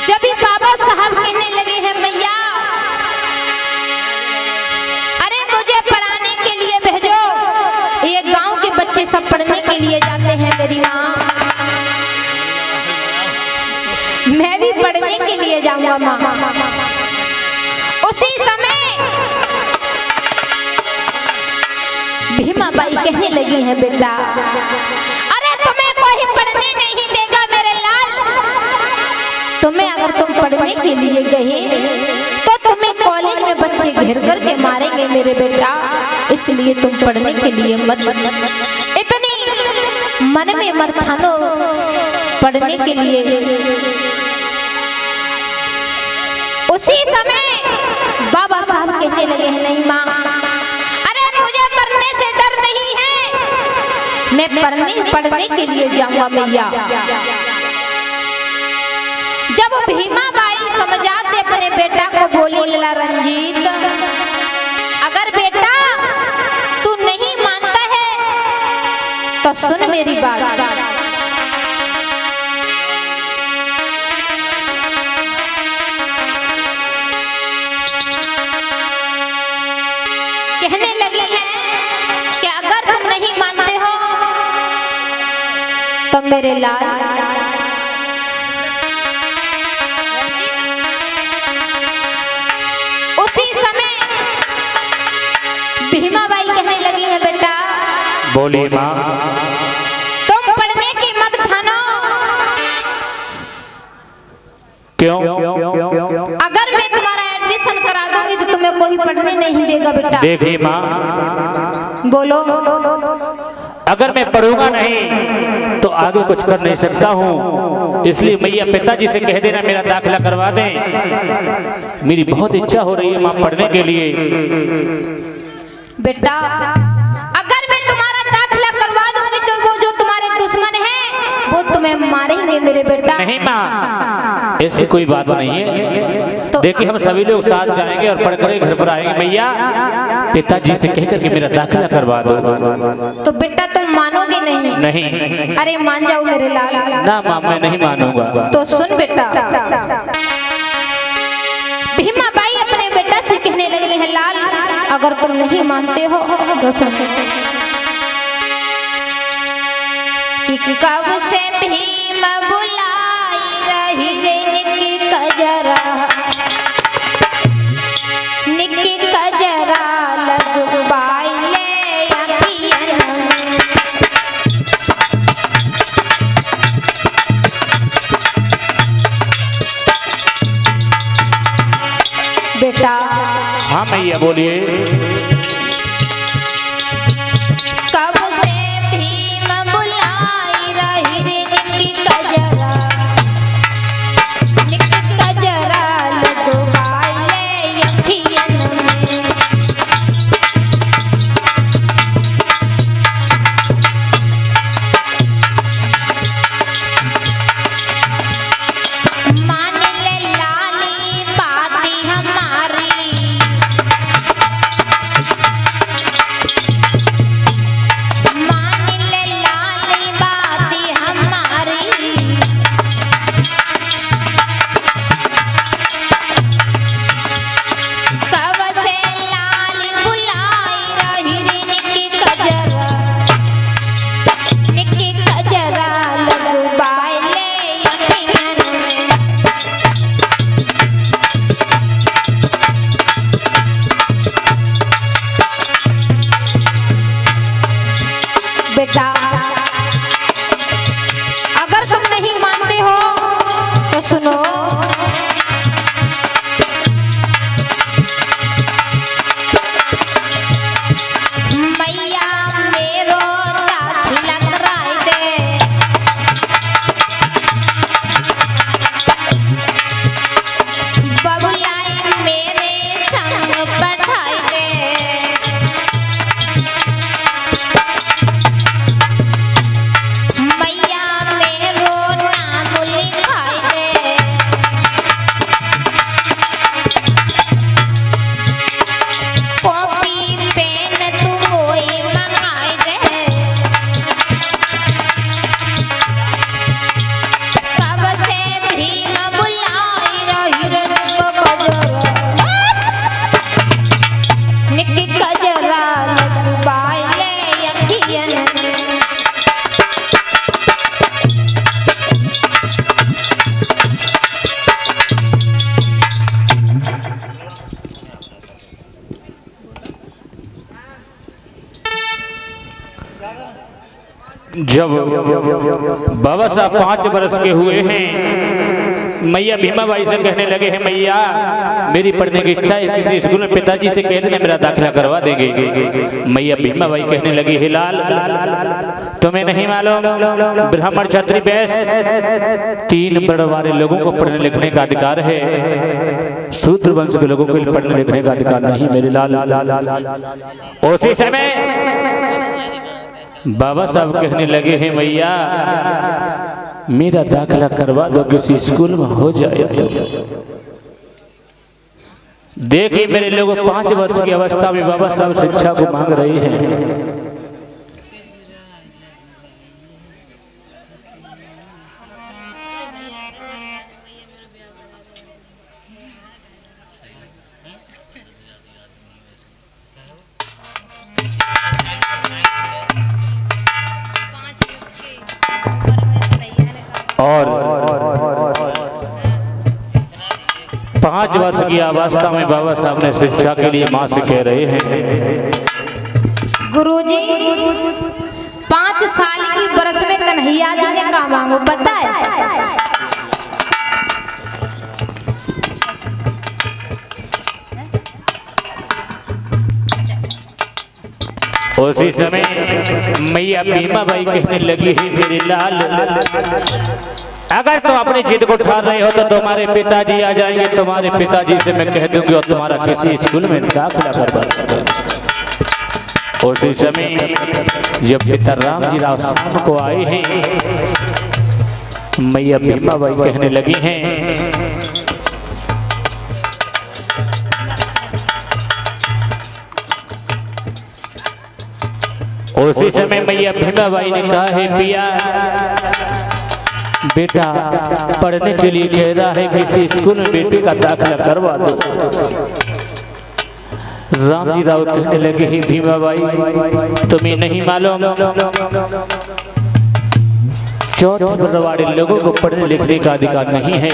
जब भी बाबा साहब कहने लगे हैं मैया अरे मुझे पढ़ाने के लिए भेजो, ये गांव के बच्चे सब पढ़ने के लिए जाते हैं मेरी माँ, मैं भी पढ़ने के लिए जाऊंगा माँ। उसी समय भीमा बाई कहने लगी हैं बेटा अरे तुम्हें कोई पढ़ने नहीं देगा मेरे लाल, तुम्हें अगर तुम पढ़ने के लिए गए तो तुम्हें कॉलेज में बच्चे घेर कर के मारेंगे मेरे बेटा, इसलिए तुम पढ़ने के लिए मत। इतनी मन में मरथानो पढ़ने के लिए। उसी समय बाबा साहब कहने लगे हैं नहीं माँ, अरे मुझे मरने से डर नहीं है, मैं पढ़ने के लिए जाऊंगा मैया। जब भीमा बाई समझाते अपने बेटा को बोली लला रंजीत अगर बेटा तू नहीं मानता है तो सुन मेरी बात, कहने लगी हैं कि अगर तुम नहीं मानते हो तो मेरे लाल भीमा बाई कहने लगी है बेटा बोलिए माँ, तुम पढ़ने की मत ठानो। क्यों? अगर मैं तुम्हारा एडमिशन करा दूंगी तो तुम्हें कोई पढ़ने नहीं देगा बेटा। देखिए माँ, बोलो। अगर मैं पढ़ूंगा नहीं तो आगे कुछ कर नहीं सकता हूँ, इसलिए मैया पिताजी से कह देना मेरा दाखिला करवा दें, मेरी बहुत इच्छा हो रही है माँ पढ़ने के लिए। बेटा अगर मैं तुम्हारा दाखिला करवा दूंगी तो वो जो तुम्हारे दुश्मन हैं वो तुम्हें मारेंगे मेरे बेटा। नहीं माँ, ऐसी कोई बात नहीं है। तो देखिए हम सभी लोग साथ जाएंगे और पढ़कर घर पर आएंगे। मैया पिताजी से कह करके मेरा दाखिला करवा दो। तो बेटा तुम मानोगे नहीं? नहीं। अरे मान जाओ मेरे लाल। ना माँ मैं नहीं मानूंगा। तो सुन बेटा, भीमा बाई अपने बेटा से कहने लगी है लाल अगर तुम नहीं मानते हो तो सुन कि कब से भीम बुलाई रही रे निकी कजरा लगवाई ले अखियन बेटा। हाँ मैया बोलिए। कब से भीम बुलाई रही रे निकी कजरा लगवाई ले अखियन में। मान ले लाली बातें हमारी जब बाबा साहब 5 वर्ष के हुए हैं, मैया भीमाबाई से कहने लगे हैं, मैया मेरी पढ़ने की इच्छा है, किसी स्कूल में पिताजी से कह देना मेरा दाखिला करवा देंगे। मैया भीमाबाई कहने लगी, हे लाल तुम्हें नहीं मालूम ब्राह्मण क्षत्रिय वैश्य 3 वर्ण वाले लोगों को पढ़ने लिखने का अधिकार है, शूद्र वंश के लोगों को पढ़ने लिखने का अधिकार नहीं मेरे लाल। उसी समय बाबा साहब कहने लगे हैं, मैया मेरा दाखिला करवा दो, किसी स्कूल में हो जाए तो। देखिए मेरे लोगों, 5 वर्ष की अवस्था में बाबा साहब शिक्षा को मांग रहे हैं। और 5 वर्ष की अवस्था में बाबा साहब ने शिक्षा के लिए मां से कह रहे हैं, गुरुजी 5 साल की बरस में कन्हैया जी ने कहा मांगो पता है? उसी समय मैया भीमाबाई कहने लगी है, मेरे लाल अगर तुम अपनी जिद को ठान रहे हो तो तुम्हारे पिताजी आ जाएंगे, तुम्हारे पिताजी से मैं कह दूंगी और तुम्हारा किसी स्कूल में दाखिला करवा दूंगा। उसी समय जब पिता राम जी राव शाम को आए हैं, मैया भीमाबाई कहने लगी हैं, उसी समय मैया भीमाबाई ने कहा है, पिया बेटा पढ़ने के लिए कह रहा है, किसी स्कूल में बेटे का दाखिला करवा दो। राम जी राव कहने लगे, ही भीमाबाई तुम्हें नहीं मालूम 4 वर्ण वाले लोगों को पढ़ने लिखने का अधिकार नहीं है।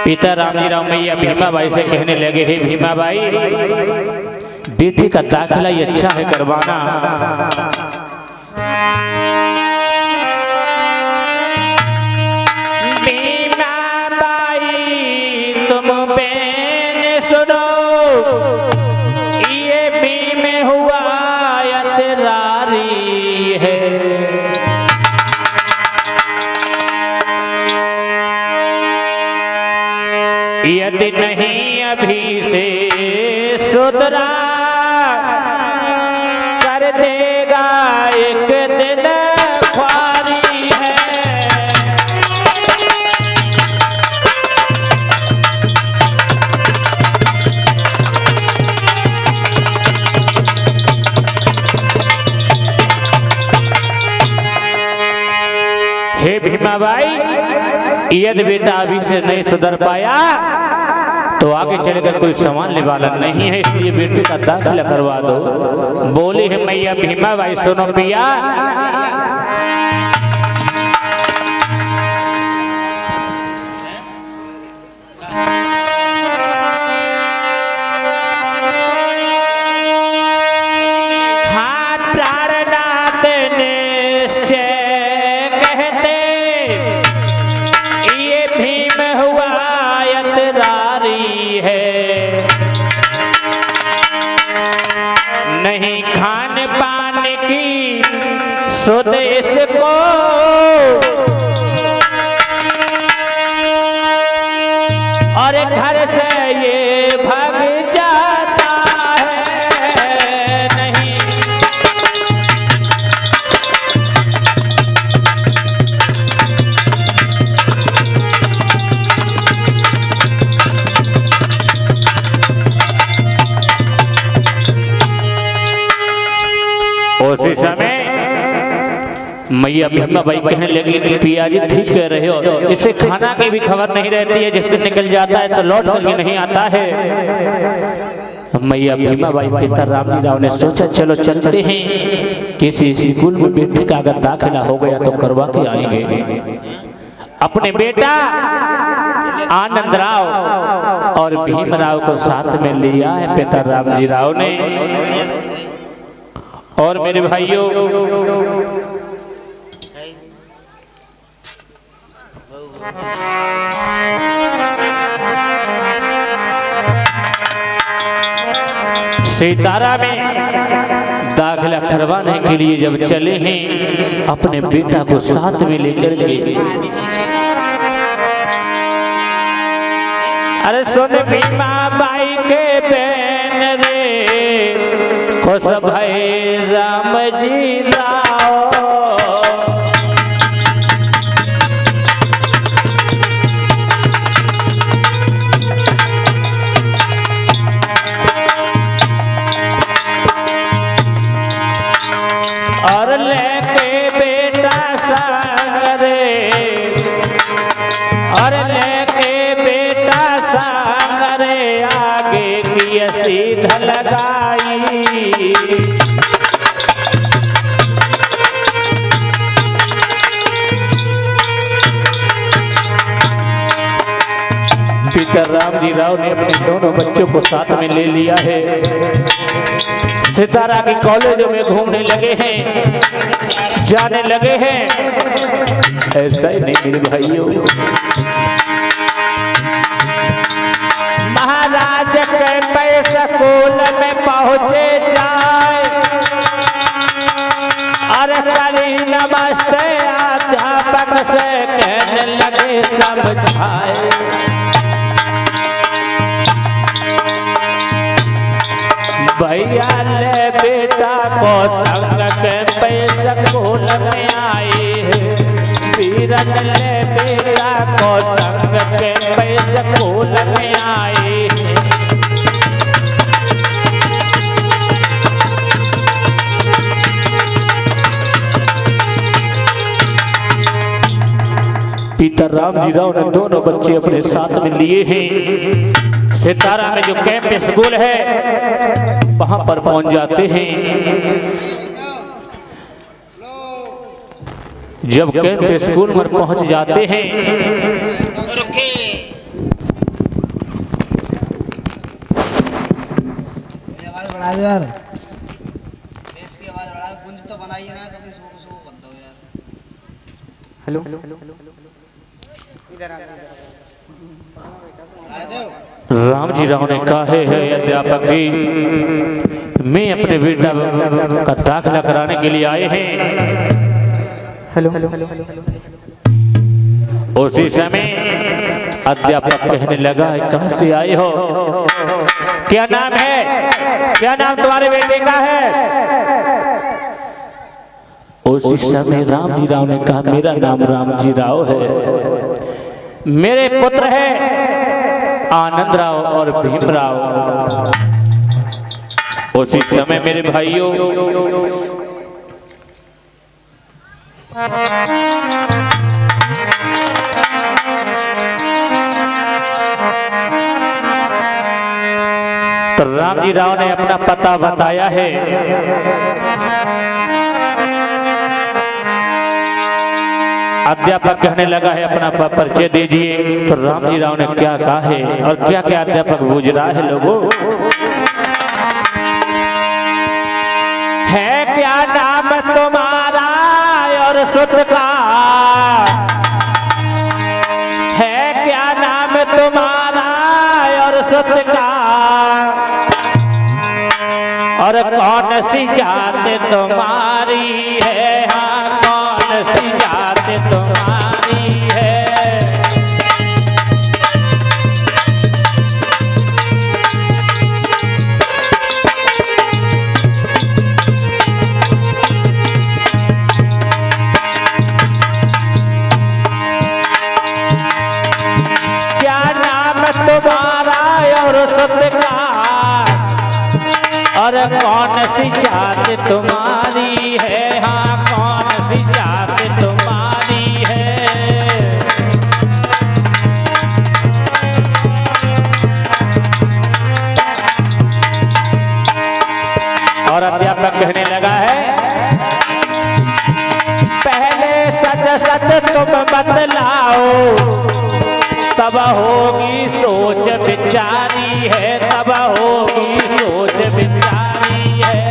पिता राम जी राव मैया भीमाबाई से कहने लगे, हे भीमाबाई बेटे का दाखिला ही अच्छा है करवाना। भीमाबाई तुम बेन सुनो, ये भीम हुआ यतरारी है। यदि नहीं अभी से सुधरा कर देगा एक दिन ख्वारी है। हे भीमाबाई यदि बेटा अभी से नहीं सुधर पाया तो आगे चलकर कोई संभालने वाला नहीं है, इसलिए बेटे का दाखिला करवा दो। बोली है मैया भीमाबाई, सुनो पिया हाथ प्राणनाथ निश्चय कहते ये भीम हुआ यतरारी है। नहीं खान पान की स्वदेश को और घर से ये भाग जाता है। नहीं मैया भीमा बाई कहने लगी पिया जी ठीक कह रहे हो, इसे खाना की भी खबर नहीं रहती है, जिस दिन निकल जाता है तो लौट करके नहीं आता है। मैया भीमा बाई पिता राम जी राव ने सोचा चलो चलते हैं, किसी स्कूल में बेटे का अगर दाखिला हो गया तो करवा के आएंगे। अपने बेटा आनंद राव और भीमराव को साथ में लिया है पिता राम जी राव ने। और मेरे भाइयों सितारा में दाखिला करवाने के लिए जब चले हैं अपने बेटा को साथ में लेकर के, अरे सुन भीमा बाई के बहन रे खुश भई राम जी राव, और लेके बेटा संग रे, और लेके बेटा संग रे आगे की सीधा लगाई। पिता राम जी राव ने अपने दोनों बच्चों को साथ में ले लिया है। सितारा की कॉलेजों में घूमने लगे हैं, जाने लगे हैं। ऐसा ही नहीं मेरे भाइयों, महाराज के पैसा स्कूल में पहुंचे जाए, अरे करी नमस्ते अध्यापक से कहने लगे समझाए। भैया ले बेटा को संग के पैसा स्कूल में आए हैं, पीरन ले बेटा को संग के पैसा स्कूल में आए हैं। पिता राम जी राव ने दोनों बच्चे अपने साथ में लिए हैं। सितारा में जो कैंप स्कूल है वहां पर पहुंच जाते हैं। जब कैंप स्कूल में पहुंच जाते हैं यार इसकी आवाज बढ़ा, गुंज तो बनाइए ना, तो सो बंद हो यार। हेलो इधर आ राम जी राव ने कहा है अध्यापक जी मैं अपने बेटा का दाखिला कराने के लिए आए हैं। हेलो उसी समय अध्यापक कहने लगा कहां से आए हो, क्या नाम है, क्या नाम तुम्हारे बेटे का है। उसी समय राम जी राव ने कहा मेरा नाम राम जी राव है, मेरे पुत्र है आनंद राव और भीमराव। उसी समय मेरे भाइयों तो राम जी राव ने अपना पता बताया है। अध्यापक कहने लगा है अपना परिचय दीजिए। तो राम जी राव ने क्या कहा है और क्या क्या अध्यापक बूझ रहा है लोगों। है क्या नाम तुम्हारा और सुत का, है क्या नाम तुम्हारा और सुत का, और कौन सी जात तुम्हारी है, हाँ कौन सी जात तुम्हारी है। क्या नाम तुम्हारा और सुत का, और कौन सी जात तुम्हारी है, हाँ कौन सी जात कब होगी सोच विचारी है।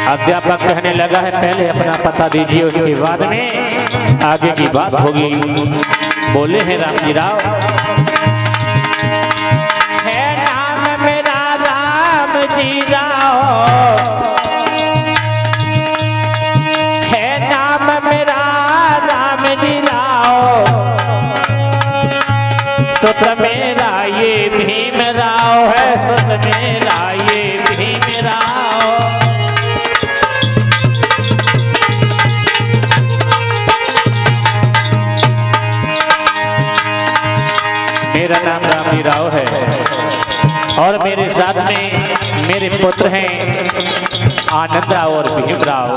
अध्यापक कहने लगा है पहले अपना पता दीजिए, उसके बाद में आगे की बात होगी। बोले हैं राम जी राव, है नाम मेरा राम जी राव, है नाम मेरा राम जी राव, सुत मेरा ये भीम राव है, सुत मेरा ये भीम राव। मेरा नाम राम जी राव है और मेरे साथ में मेरे पुत्र हैं आनंद राव और भीम राव।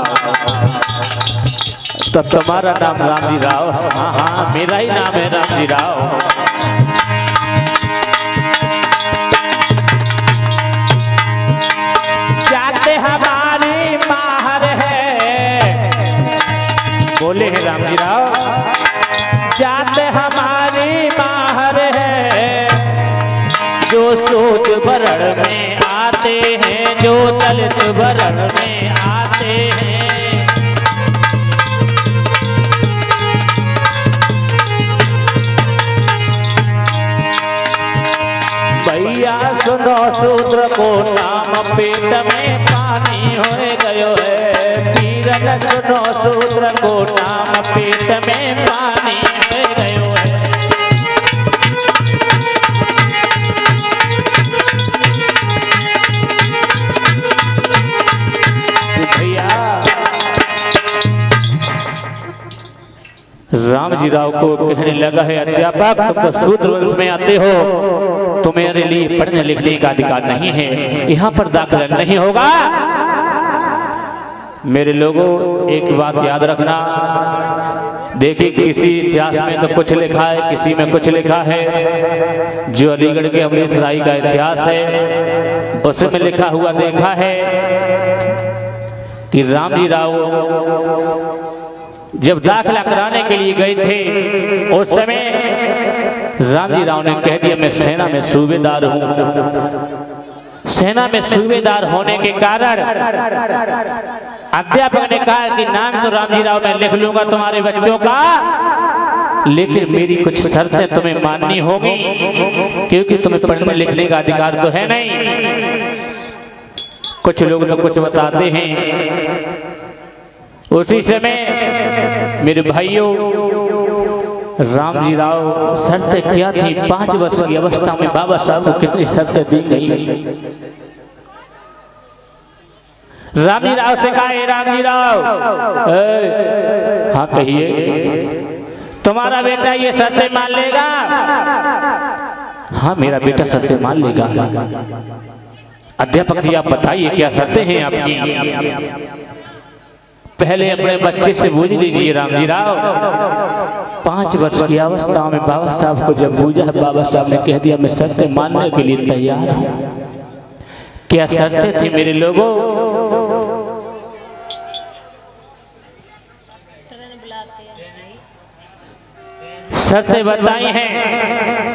तो तुम्हारा नाम राम जी राव? हाँ हाँ, मेरा ही नाम है राम जी राव। जाते हमारी माहर है, बोले हैं राम जी राव, जाते हमारी माहर है, जो सूद भरण में आते हैं, जो दलित भरण में आते हैं। भैया सुनो शूद्र को नाम पेट में पानी हो गयो है, पीरन सुनो शूद्र को नाम पेट में पानी हो गयो है। राम जी राव को कहने लगा है अध्यापक, तुम तो शूद्र वंश में आते हो, तुम्हारे लिए पढ़ने लिखने का अधिकार नहीं है, यहाँ पर दाखिला नहीं होगा। मेरे लोगों एक बात याद रखना, देखिए किसी इतिहास में तो कुछ लिखा है, किसी में कुछ लिखा है। जो अलीगढ़ के अमृत राय का इतिहास है उसमें लिखा हुआ देखा है कि राम जी राव जब दाखिला कराने के लिए गए थे उस समय राम जी राव ने कह दिया मैं सेना में सूबेदार हूं। सेना में सूबेदार होने के कारण अध्यापक ने कहा कि नाम तो राम जी राव मैं लिख लूंगा तुम्हारे बच्चों का, लेकिन मेरी कुछ शर्तें तुम्हें माननी होगी, क्योंकि तुम्हें पढ़ने लिखने का अधिकार तो है नहीं। कुछ लोग तो कुछ बताते हैं। उसी समय मेरे भाइयों राम जी राव शर्तें क्या थी, 5 वर्ष की अवस्था में बाबा साहब को कितनी शर्तें दी गई। राम जी राव से कहा राम जी राव, हाँ कहिए, तुम्हारा बेटा ये शर्तें मान लेगा? हाँ मेरा बेटा शर्तें मान लेगा। अध्यापक जी आप बताइए क्या शर्तें हैं आपकी? पहले अपने बच्चे से पूछ लीजिए राम जी राव। 5 वर्ष की अवस्था में बाबा साहब को जब पूछा, बाबा साहब ने कह दिया मैं शर्तें मानने के लिए तैयार हूं। क्या शर्तें थी मेरे लोगों? शर्तें बताई हैं,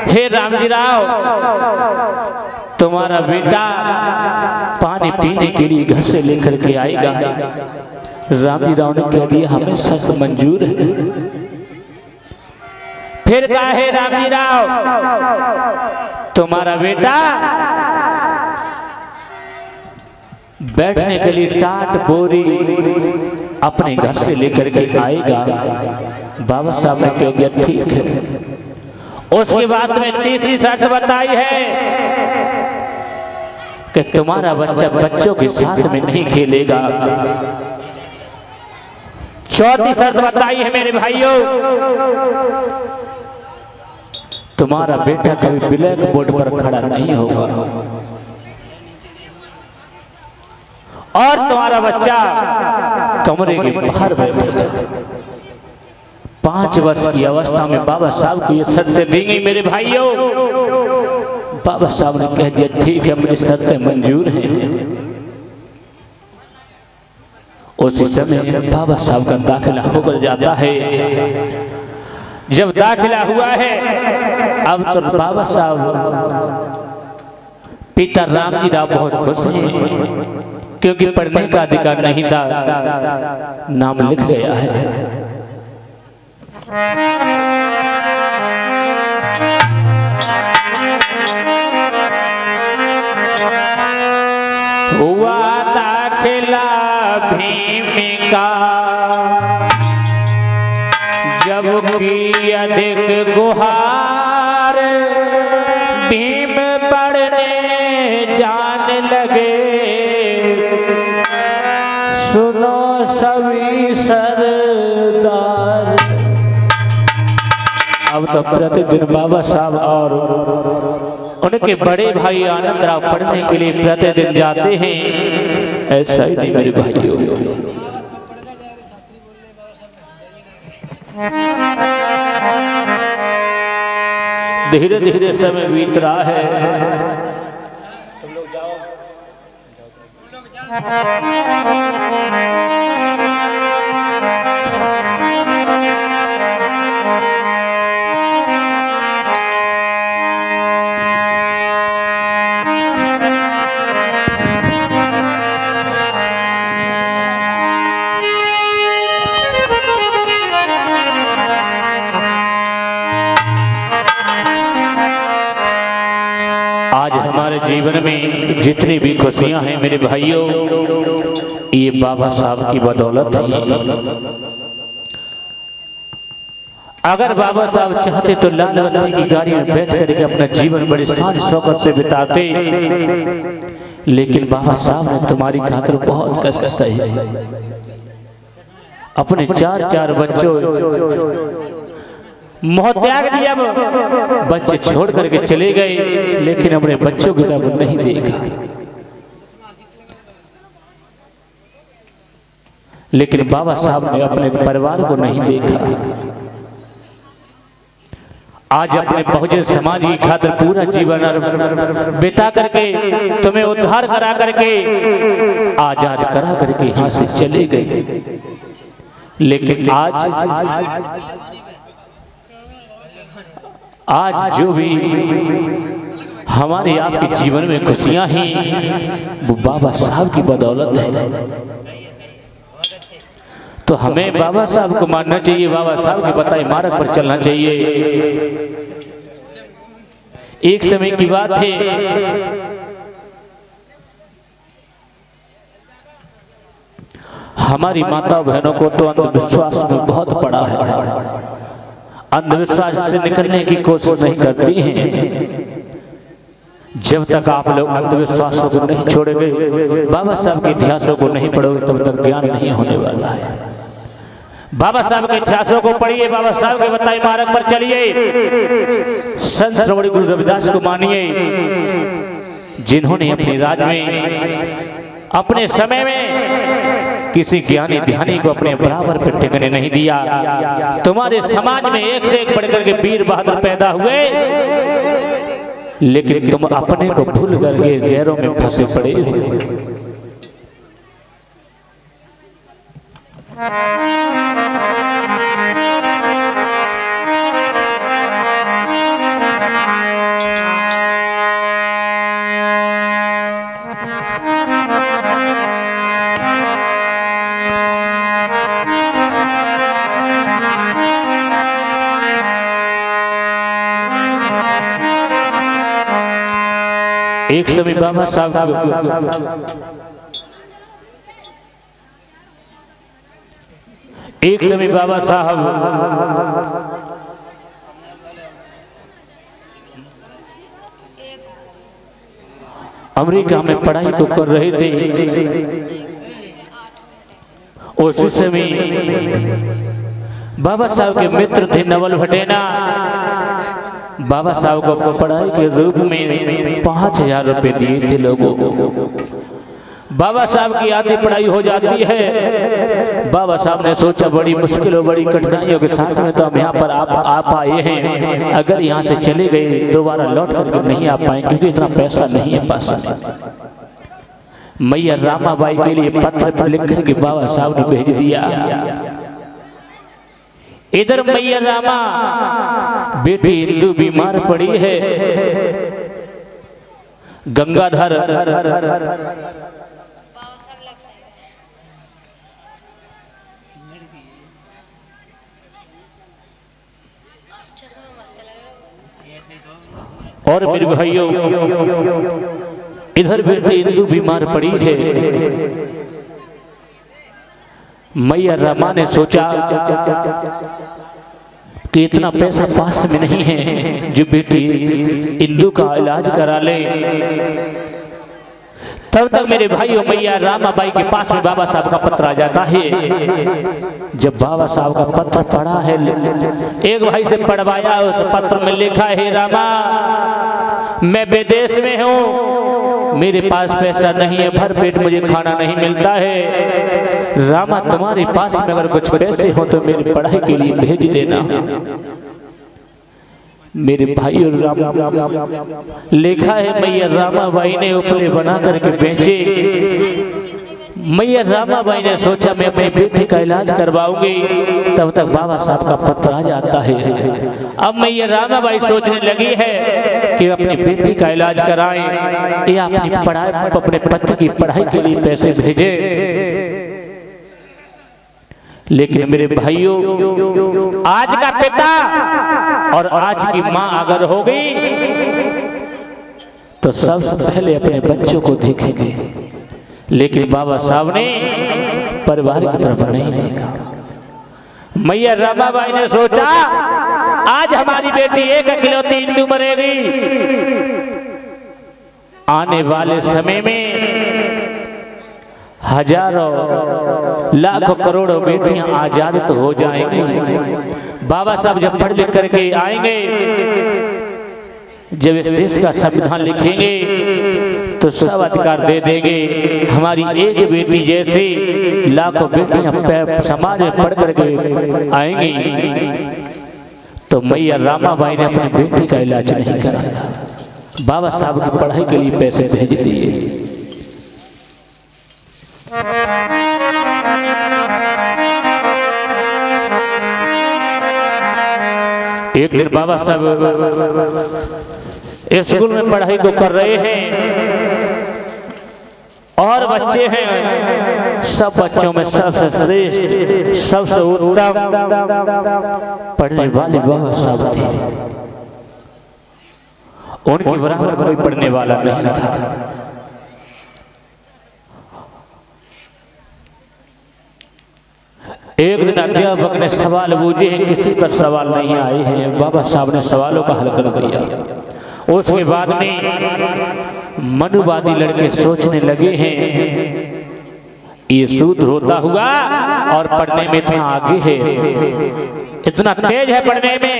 हे राम जी राव, तुम्हारा बेटा पानी पीने के लिए घर से लेकर के आएगा। राम जी राव ने कह दिया हमें शर्त मंजूर है। फिर कहा है राम जी राव, तुम्हारा बेटा बैठने के लिए टाट बोरी अपने घर से लेकर के आएगा। बाबा साहब ने कह दिया ठीक है। उसके बाद में तीसरी शर्त बताई है कि तुम्हारा बच्चा बच्चों के साथ में नहीं खेलेगा। चौथी शर्त बताई है मेरे भाइयों, तुम्हारा बेटा कभी ब्लैक बोर्ड पर खड़ा नहीं होगा और तुम्हारा बच्चा कमरे के बाहर बैठेगा। 5 वर्ष की अवस्था में बाबा साहब को ये शर्तें दी गई मेरे भाइयों। बाबा साहब ने कह दिया ठीक है, मुझे शर्तें मंजूर हैं। उसी समय बाबा साहब का दाखिला होकर जाता है। जब दाखिला हुआ है, अब तो बाबा साहब पिता रामजी राव बहुत खुश हैं, क्योंकि पढ़ने का अधिकार नहीं था, नाम लिख गया है। हुआ दाखिला भीम का, जब की अधिक गुहार, भीम पढ़ने जान लगे, सुनो सभी सरदार। अब तो प्रतिदिन बाबा साहब और उनके बड़े भाई आनंदराव पढ़ने के लिए प्रतिदिन जाते हैं। ऐसा ही नहीं मेरे भाइयों, धीरे धीरे समय बीत रहा है। तुम लोग जाओ। आज हमारे जीवन में जितनी भी खुशियां हैं मेरे भाइयों, ये बाबा साहब की बदौलत है। अगर बाबा साहब चाहते तो लाल बत्ती की गाड़ी में बैठ करके अपना जीवन बड़े शान शौकत से बिताते, लेकिन बाबा साहब ने तुम्हारी खातिर बहुत कष्ट सहे। अपने चार बच्चों मोह त्याग दिया, बच्चे छोड़ करके चले गए, लेकिन अपने बच्चों की तरफ नहीं देखा। लेकिन बाबा साहब ने अपने परिवार को नहीं देखा। आज अपने बहुजन समाज की खातिर पूरा जीवन बिता करके, तुम्हें उद्धार करा करके, आजाद करा करके यहां से चले गए। लेकिन आज जो भी हमारे आपके जीवन में खुशियां हैं, वो बाबा साहब की बदौलत है। तो हमें बाबा साहब को मानना चाहिए, बाबा साहब के बताए मार्ग पर चलना चाहिए। एक समय की बात है, हमारी माता बहनों को तो अंधविश्वास में बहुत पड़ा है, अंधविश्वास से निकलने की कोशिश नहीं करती हैं। जब तक आप लोग अंधविश्वासों को नहीं छोड़ोगे, बाबा साहब के इतिहासों को नहीं पढ़ोगे, तब तक ज्ञान नहीं होने वाला है। बाबा साहब के इतिहासों को पढ़िए, बाबा साहब के बताए मार्ग पर चलिए, संत श्रवण गुरु रविदास को मानिए, जिन्होंने अपने राज में, अपने समय में किसी ज्ञानी ध्यानी को अपने बराबर पर टिकने नहीं दिया। तुम्हारे समाज में एक से एक बढ़कर के वीर बहादुर पैदा हुए, लेकिन तुम अपने को भूल करके गैरों में फंसे पड़े हो। एक समय बाबा साहब अमेरिका में पढ़ाई को कर रहे थे। उसी समय बाबा साहब के मित्र थे नवल भटेना, बाबा साहब को पढ़ाई के रूप में 5000 रुपए दिए थे लोगों को। बाबा साहब की आधी पढ़ाई हो जाती है। बाबा साहब ने सोचा बड़ी मुश्किल और बड़ी कठिनाइयों के साथ में तो हम यहाँ पर आप आए हैं, अगर यहाँ से चले गए दोबारा लौट करके नहीं आ पाए, क्योंकि इतना पैसा नहीं है पास में। मैया रामाबाई के लिए पत्र लिख करके बाबा साहब ने भेज दिया। इधर मैया रामा बेटी हिंदू बीमार पड़ी है। गंगाधर और मेरे भाइयों इधर बेटी हिंदू बीमार पड़ी है। मैया रामा ने सोचा कि इतना पैसा पास में नहीं है जो बेटी इंदु का इलाज करा ले। तब तक मेरे भाइयों मैया रामाबाई के पास में बाबा साहब का पत्र आ जाता है। जब बाबा साहब का पत्र पढ़ा है, एक भाई से पढ़वाया, उस पत्र में लिखा है, रामा मैं विदेश में हूँ, मेरे पास पैसा नहीं है, भर पेट मुझे खाना नहीं मिलता है। रामा तुम्हारे पास में अगर कुछ पैसे हो तो मेरी पढ़ाई के लिए भेज देना। मेरे भाई और राम लिखा है मैया रामाबाई ने उपले बना करके बेचे। मैया रामाबाई ने सोचा मैं अपनी बेटी का इलाज करवाऊंगी। तब तक बाबा साहब का पत्र आ जाता है। अब मैया रामाबाई सोचने लगी है कि अपनी बेटी का इलाज कराएं या अपनी पढ़ाई अपने पति की पढ़ाई के लिए पैसे भेजे। लेकिन मेरे भाइयों आज का पिता और आज की माँ अगर हो गई तो सबसे पहले अपने बच्चों को देखेंगे। लेकिन बाबा साहब ने परिवार की तरफ नहीं देखा। मैया रामाबाई ने सोचा आज हमारी बेटी एक इकलौती हिंदू मरेगी, आने वाले समय में हजारों लाखों करोड़ों बेटियां आजाद तो हो जाएंगी। बाबा साहब जब पढ़ लिख करके आएंगे, जब इस देश का संविधान लिखेंगे तो सब अधिकार दे देंगे। हमारी एक बेटी जैसी लाखों बेटियां समाज में पढ़ करके आएंगी। तो मैया रामाबाई ने अपनी बेटी का इलाज नहीं कराया, बाबा साहब की पढ़ाई के लिए पैसे भेज दिए। एक दिन बाबा साहब स्कूल में पढ़ाई को कर रहे हैं और बच्चे हैं, सब बच्चों में सबसे श्रेष्ठ सबसे उत्तम पढ़ने वाले बाबा साहब थे। उनके बराबर कोई पढ़ने वाला नहीं था। एक दिन अध्यापक ने सवाल पूछे हैं, किसी पर सवाल नहीं आए हैं। बाबा साहब ने सवालों का हल कर दिया। उसके बाद में मनुवादी लड़के सोचने लगे हैं ये शूद्र होता हुआ और पढ़ने में इतना आगे है, इतना तेज है पढ़ने में,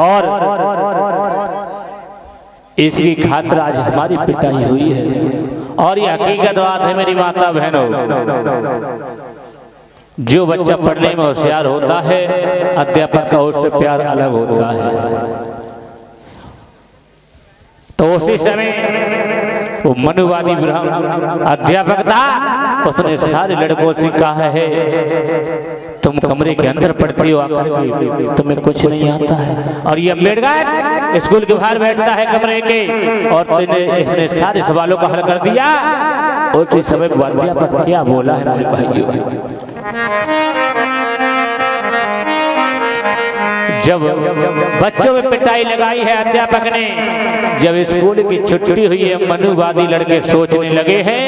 और इसकी खातिर आज हमारी पिटाई हुई है। और ये हकीकत बात है मेरी माता बहनों, जो बच्चा पढ़ने में होशियार होता है अध्यापक का उससे प्यार अलग होता है। तो उसी समय वो मनुवादी ब्राह्मण अध्यापक था, उसने सारे लड़कों से कहा है तुम कमरे के अंदर पढ़ती हो आकर के, तुम्हें कुछ नहीं आता है। और ये अम्बेडकर स्कूल के बाहर बैठता है कमरे के, और इसने सारे सवालों का हल कर दिया। उसी समय अध्यापक क्या बोला है मेरे भाइयों, जब बच्चों में पिटाई लगाई है अध्यापक ने, जब स्कूल की छुट्टी हुई है, मनुवादी लड़के सोचने लगे हैं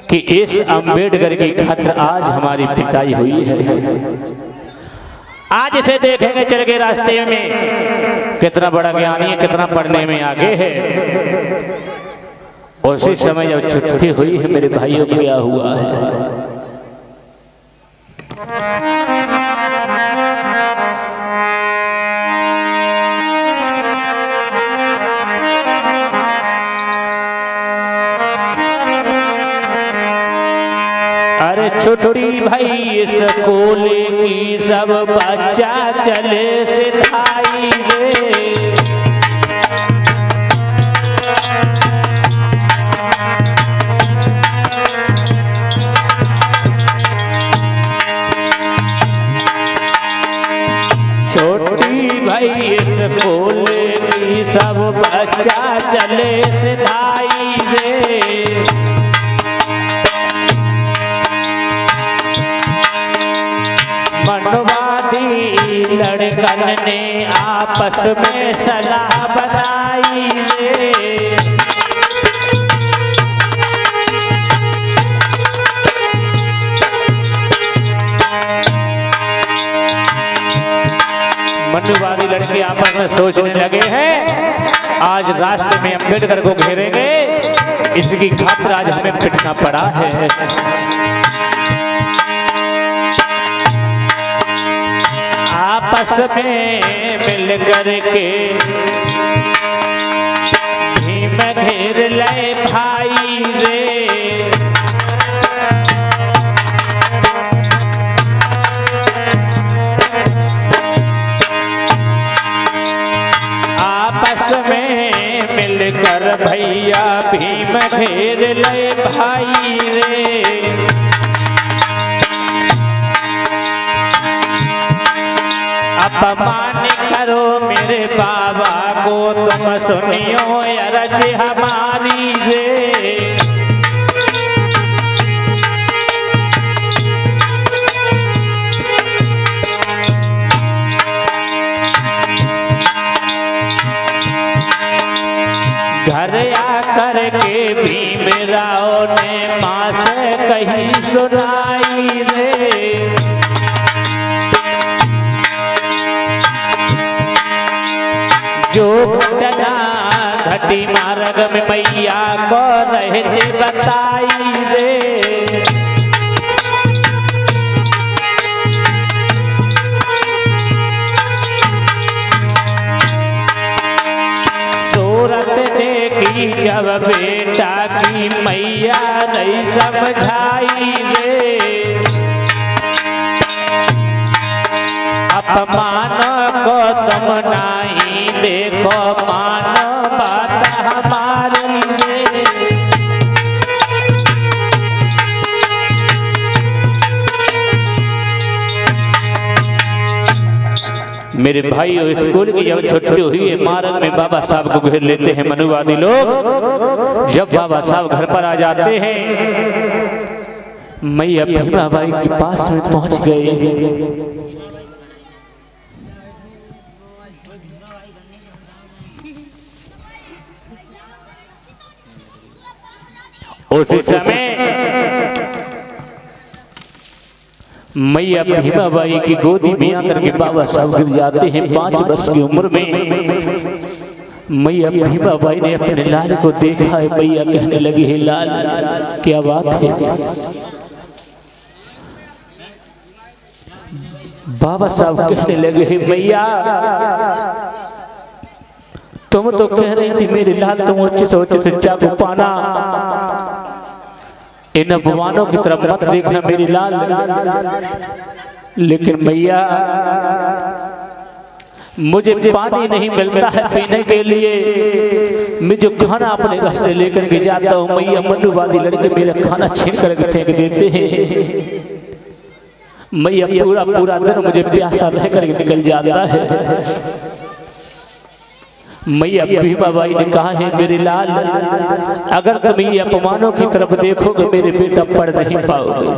कि इस अम्बेडकर की खातिर आज हमारी पिटाई हुई है। आज इसे देखेंगे चल के रास्ते में कितना बड़ा ज्ञानी है, कितना पढ़ने में आगे है। उसी समय जब छुट्टी हुई है मेरे भाइयों, क्या हुआ है, अरे छुट्टी भाई स्कूल की सब बच्चा चले सिधाई रे, लड़कन ने आपस में सलाह बनाई रे। मनुवादी लड़के आपस में सोचने लगे हैं आज रास्ते में अम्बेडकर को घेरेंगे, इसकी खातिर आज हमें पिटना पड़ा है। आपस में मिल कर के भीम घेर ले भाई रे। आपस में मिलकर भैया भीम घेर ले भाई रे। अपमान करो मेरे बाबा को तुम सुनियो अरज हमारी रे। घर आकर के भीमराव ने माँ से कही सुनाई रे। जो घटना घटी मार्ग में मैया को रहते बताई रे। सूरत देखी जब बेटा की मैया नहीं समझाई रे। अपमान को तुम नहीं देखो मान बात हमारी रे। मेरे भाई स्कूल की जब छुट्टी हुई है मार्ग में बाबा साहब को घेर लेते हैं मनुवादी लोग। जब बाबा साहब घर पर आ जाते हैं मैया भीमाबाई के पास में पहुंच गए। उसी समय मैया भीमाबाई की गोदी में आकर के बाबा साहब गिर जाते हैं 5 वर्ष की उम्र में। मैया भीमाबाई ने अपने लाल को देखा है। मैया कहने लगी है लाल क्या बात है। बाबा साहब कहने लगे है मैया तुम तो कह रही थी मेरे लाल तुम उच्च से उच्च शिक्षा को पाना, इन अपमानों की तरफ मत देखना मेरी लाल। लेकिन मैया मुझे पानी नहीं मिलता है पीने के लिए, मैं जो खाना अपने घर से लेकर के जाता हूँ मैया मनुवादी लड़के मेरा खाना छीन करके फेंक देते हैं। मैया पूरा पूरा दिन मुझे प्यासा रह करके निकल जाता है। मैया भीमाबाई ने कहा है मेरे लाल अगर तुम ये अपमानों की तरफ देखोगे मेरे बेटा पढ़ नहीं पाओगे।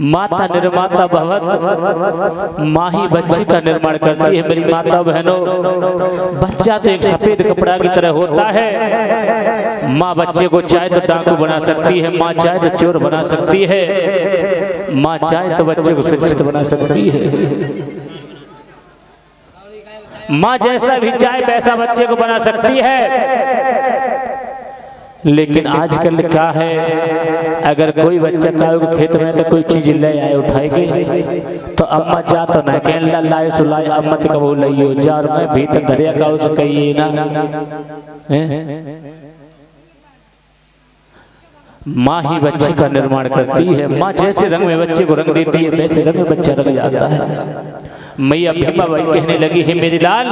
माता निर्माता भवत, माँ ही बच्चे का निर्माण करती है। मेरी माता बहनों बच्चा तो एक सफेद कपड़ा की तरह होता है। माँ बच्चे को चाहे तो डाकू बना सकती है, माँ चाहे तो चोर बना सकती है, माँ चाहे तो बच्चे को शिक्षित बना सकती है। माँ जैसा भी चाहे वैसा बच्चे को बना सकती है। लेकिन आजकल क्या है अगर कोई बच्चा का खेत में तो कोई चीज ले आए उठाएगी तो अम्मा जा तो ना कहने लाए सुलाए अम्मा तो कबो लियो जार में भीतर दरिया का उस कहिए ना। माँ ही बच्चे का निर्माण करती है। माँ जैसे रंग में बच्चे को रंग देती है वैसे रंग में बच्चा रंग जाता है। मैया भीमाबाई कहने लगी है मेरी लाल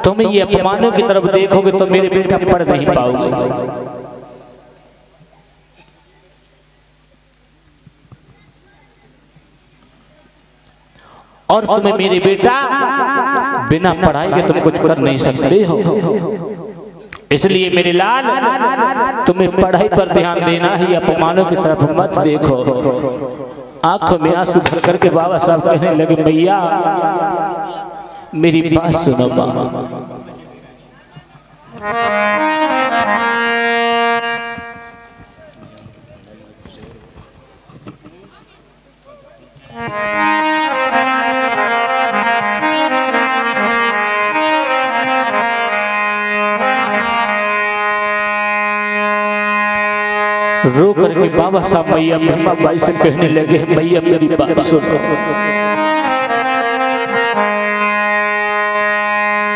तुम ये अपमानों की तरफ देखोगे तो मेरे बेटा पढ़ नहीं पाओगे। और तुम्हें मेरे बेटा बिना पढ़ाई के तुम कुछ कर नहीं सकते हो। इसलिए मेरे लाल तुम्हें पढ़ाई पर ध्यान देना ही अपमानों की तरफ मत देखो। आंखों में आंसू भर करके बाबा साहब कहने लगे मैया मेरी बात सुनो माँ। रो करके बाबा साहब मैया महिमा बाई से कहने लगे मैया मेरी बात सुनो।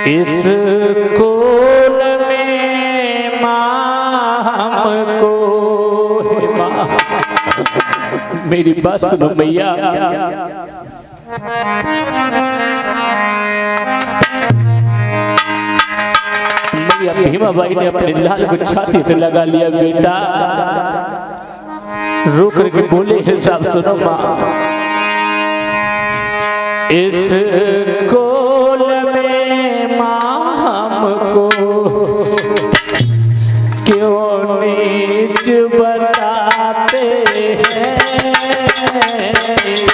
इस कोल में माँ हमको है माँ, मेरी बात सुनो मैया। मैया भीमा बाई ने अपने लाल को छाती से लगा लिया। बेटा रो करके बोले हिसाब सुनो माँ। इस कोल में माँ हमको क्यों नीच बताते हैं। इस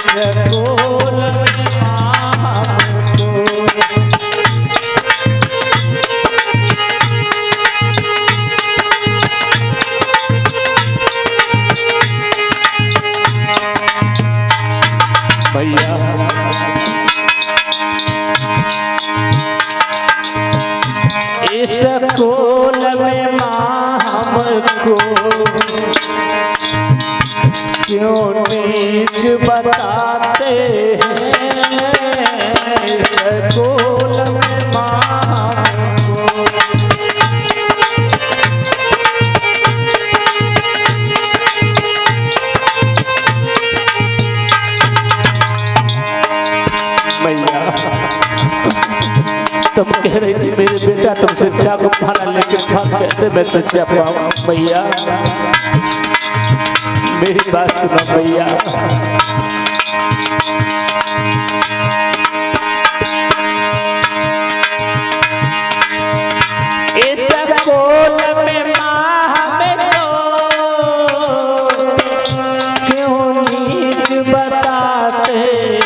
कोल में माँ हमको भैया इस कोल में माँ हमको क्यों नीच बताते हैं। इस कोल में माँ हमको मैया तुम कह रही थी मेरे बेटा तुम सच्चा को पाना, लेकिन कैसे मैं सच्चा पाऊं मैया। मेरी बात सुनो मैया। इस कोल में माँ हमको क्यों नीच बताते हैं।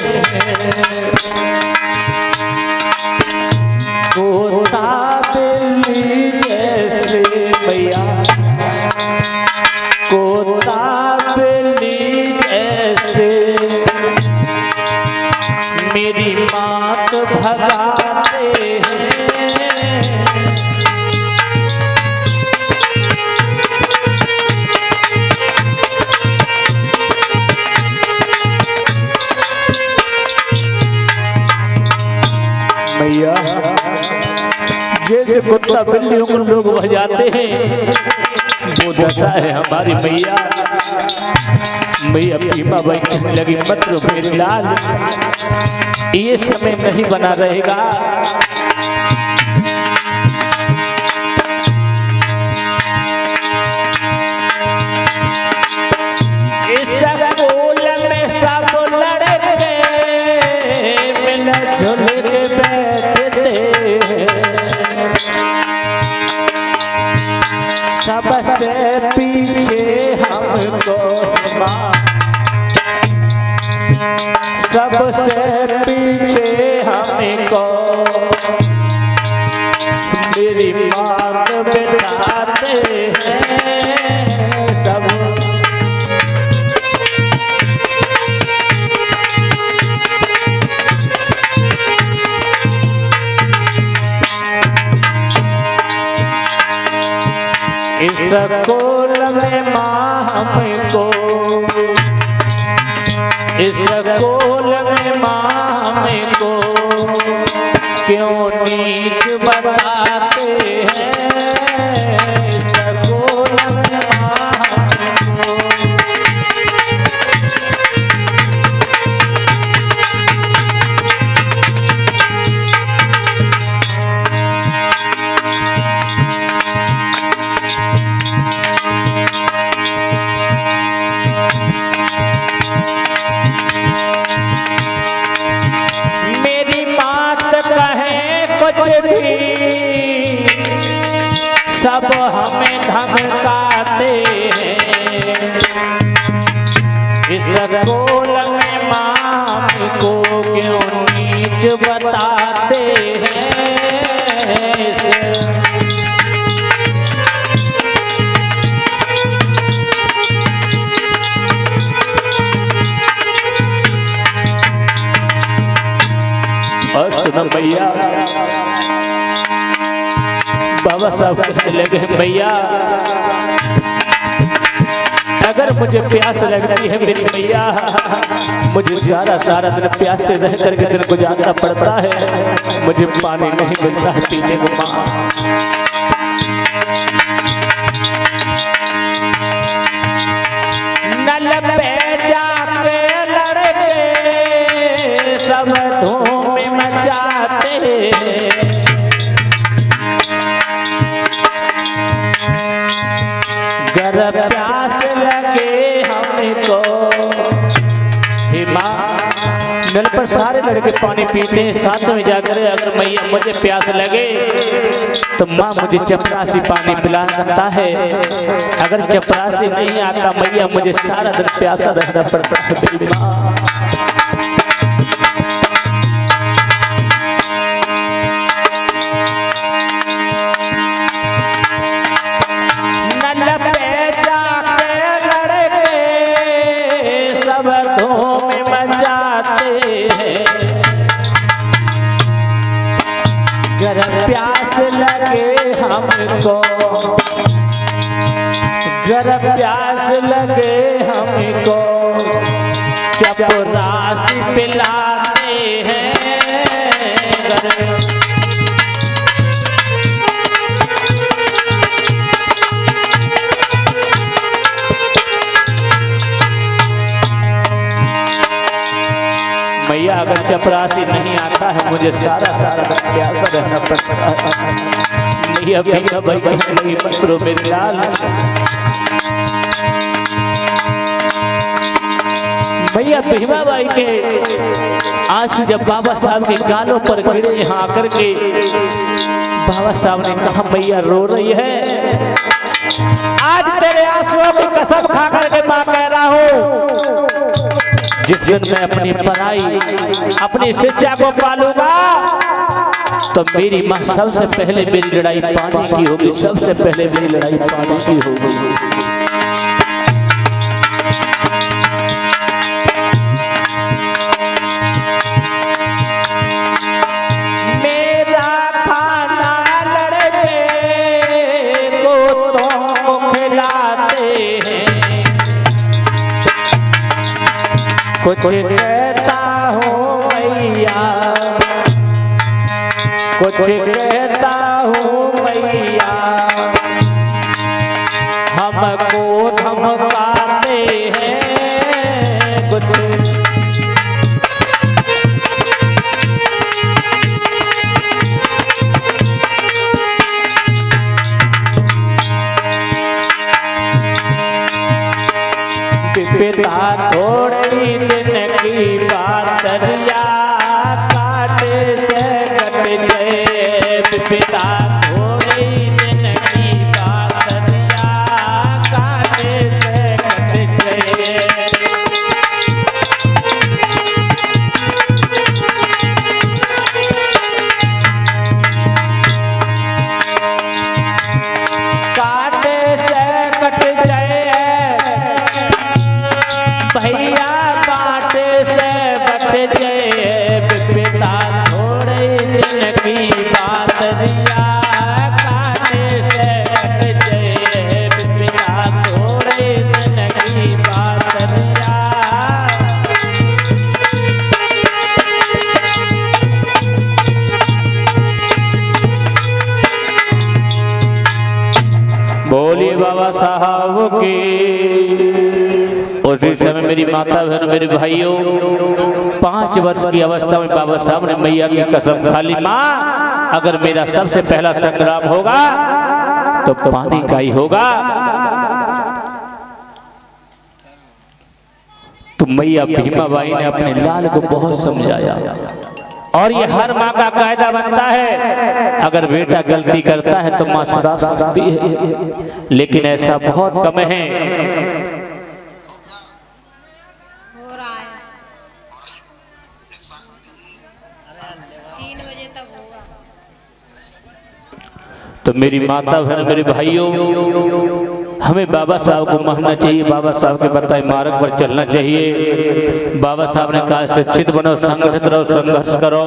कोता बिल्ली जैसे भैया, कोता बिल्ली जैसे मेरी मात भगाते हैं। मैया जैसे कुत्ता बिल्लियों को लोग भजाते हैं वो दशा है हमारी मैया। मैया भीमा बाई कहने लगी मत रो मेरे लाल, ये समय नहीं बना रहेगा। इस कोल में सब लड़के मिलजुल के बैठते हैं। सबसे पीछे हमको माँ, सबसे पीछे हमको मेरी माँ बिठाते हैं। सब इस कोल में माँ हमको, इस कोल में माँ हमको क्यों नीच बताते हैं। इस कोल में माँ हमको सब हमें धमकाते हैं। इस कोल बताते हैं और सुनो भैया, बाबा साहब कहने लगे भैया अगर मुझे प्यास लगती है मेरी मैया, मुझे सारा दिन प्यास से रह करके दिन गुजारना पड़ता है, मुझे पानी नहीं मिलता है पीने को माँ। नल पे जाके लड़के सब धूम मचाते हैं, गर प्यास लगे हमको। हे माँ, नल पर सारे लड़के पानी पीते हैं, साथ में जाकर अगर मैया मुझे प्यास लगे तो माँ मुझे चपरासी पानी पिला सकता है, अगर चपरासी नहीं आता मैया मुझे सारा दिन प्यासा रहना पड़ता है मेरी माँ। प्यास लगे हमको, गर प्यास लगे हमको, चपरासी पिलाते हैं मैया अगर चपरासी नहीं आता है मुझे सारा प्यासा रहना पड़ता है। मैया भैया भाई पत्रों में लाल भैया भीमा बाई के आंसू जब बाबा साहब के गालों पर गिरे यहाँ आकर के बाबा साहब ने कहा मैया रो रही है, आज तेरे आंसुओं की कसम खा करके मां कह रहा हूं जिस दिन मैं अपनी पढ़ाई अपनी शिक्षा को पालूंगा तो मेरी माँ सबसे पहले मेरी लड़ाई पानी की होगी, सबसे पहले मेरी लड़ाई पानी की होगी। मेरा खाना लड़के को तो खिलाते हैं, कुछ कहता हूँ मैया, कुछ कहता हूँ मैया, हमको धमकाते हैं कुछ। पिता थोड़ी दिन की बात रिया काटे से कट गए, पिता थोड़ी दिन की बात रिया काटे से कट गए। काटे से कट गए भैया, काटे से बट गए, पिता थोड़े दिन की बात रिया काटे से बट गए, पिता थोड़े दिन की बात रिया। बोलिए बाबा साहब की। उसी समय मेरी माता बहन मेरे भाइयों 5 वर्ष की अवस्था में बाबा साहब ने मैया की कसम खा ली, माँ अगर मेरा सबसे पहला संग्राम होगा तो पानी का ही होगा। तो मैया भीमा बाई ने अपने लाल को बहुत समझाया और ये हर माँ का कायदा बनता है, अगर बेटा गलती करता है तो माँ सुधार सकती है, लेकिन ऐसा बहुत कम है। तो मेरी माता बहन, मेरे भाइयों, हमें बाबा साहब को मानना चाहिए, बाबा साहब के बताए मार्ग पर चलना चाहिए। बाबा साहब ने कहा शिक्षित बनो, संगठित रहो, संघर्ष करो।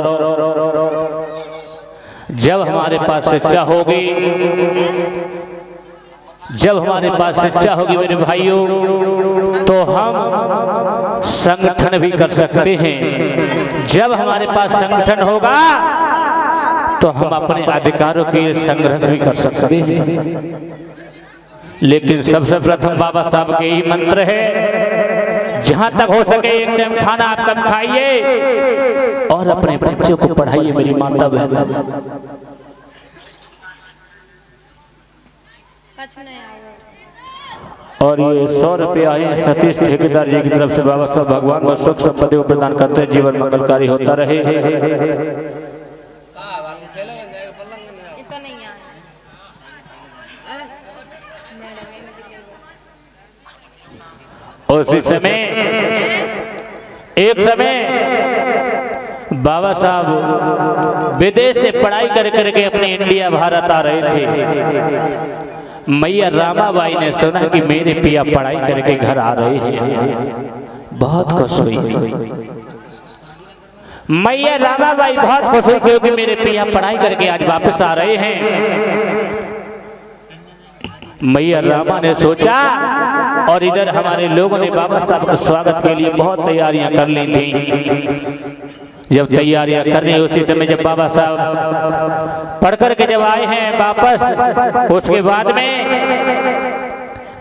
जब हमारे पास शिक्षा होगी, जब हमारे पास शिक्षा होगी मेरे भाइयों, तो हम संगठन भी कर सकते हैं। जब हमारे पास संगठन होगा तो हम अपने अधिकारों के लिए संघर्ष भी कर सकते हैं। लेकिन सबसे प्रथम बाबा साहब के ही मंत्र है, जहां तक हो सके एक टाइम खाना आप कम खाइए और अपने बच्चों को पढ़ाइए मेरी माता बहन। और ये 100 रुपये आए सतीश ठेकेदार जी की तरफ से। बाबा साहब भगवान व सुख संपत्ति को प्रदान करते हैं, जीवन मंगलकारी होता रहे। उसी समय एक समय बाबा साहब विदेश से पढ़ाई कर करके अपने इंडिया भारत आ रहे थे। मैया रामाबाई ने सुना कि मेरे पिया पढ़ाई करके घर आ रहे हैं, बहुत खुश हुई। मैया रामाबाई बहुत खुश हुई क्योंकि मेरे पिया पढ़ाई करके आज वापस आ रहे हैं। मैया रामा ने सोचा, और इधर हमारे लोगों ने बाबा साहब के स्वागत के लिए बहुत तैयारियां कर ली थी। जब तैयारियां कर रही, उसी समय जब बाबा साहब पढ़ कर के जब आए हैं वापस, उसके बाद में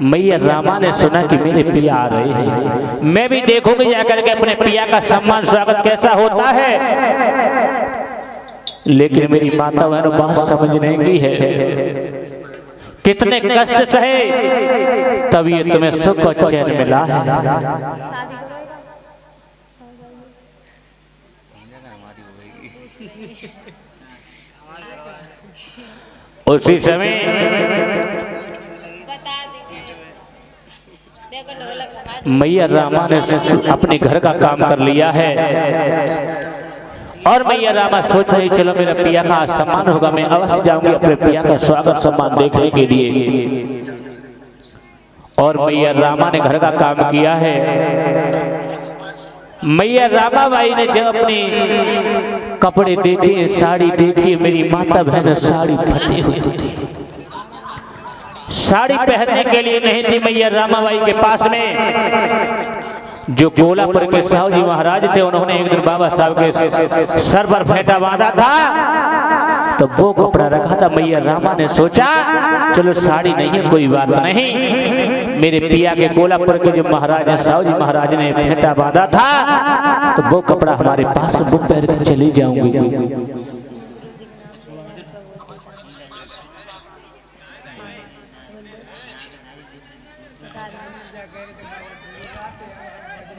मैया रामा ने सुना कि मेरे पिया आ रहे हैं, मैं भी देखूंगी जाकर के अपने पिया का सम्मान स्वागत कैसा होता है। लेकिन मेरी माता बहनों बात समझने की है, कितने कष्ट सहे तब ये तुम्हें सुख और चैन मिला है। उसी समय मैया रामा ने अपने घर का काम कर लिया है और मैया रामा सोच रही चलो मेरा पिया का सम्मान होगा, मैं अवश्य जाऊंगी अपने पिया का स्वागत सम्मान देखने के लिए। और मैया रामा ने घर का काम किया है। मैया रामाबाई ने जब अपनी कपड़े देखे, साड़ी देखी, मेरी माता बहन साड़ी फटी हुई थी, साड़ी पहनने के लिए नहीं थी मैया रामाबाई के पास में। जो गोलापुर के साहू जी महाराज थे, उन्होंने एक दिन बाबा साहब के सर पर फेंटा बांधा था, तो वो कपड़ा रखा था। मैया रामा ने सोचा चलो साड़ी नहीं है कोई बात नहीं, मेरे पिया के गोलापुर के जो महाराज है साहू जी महाराज ने फेंटा बांधा था, तो वो कपड़ा हमारे पास वो पहन के चली जाऊंगी।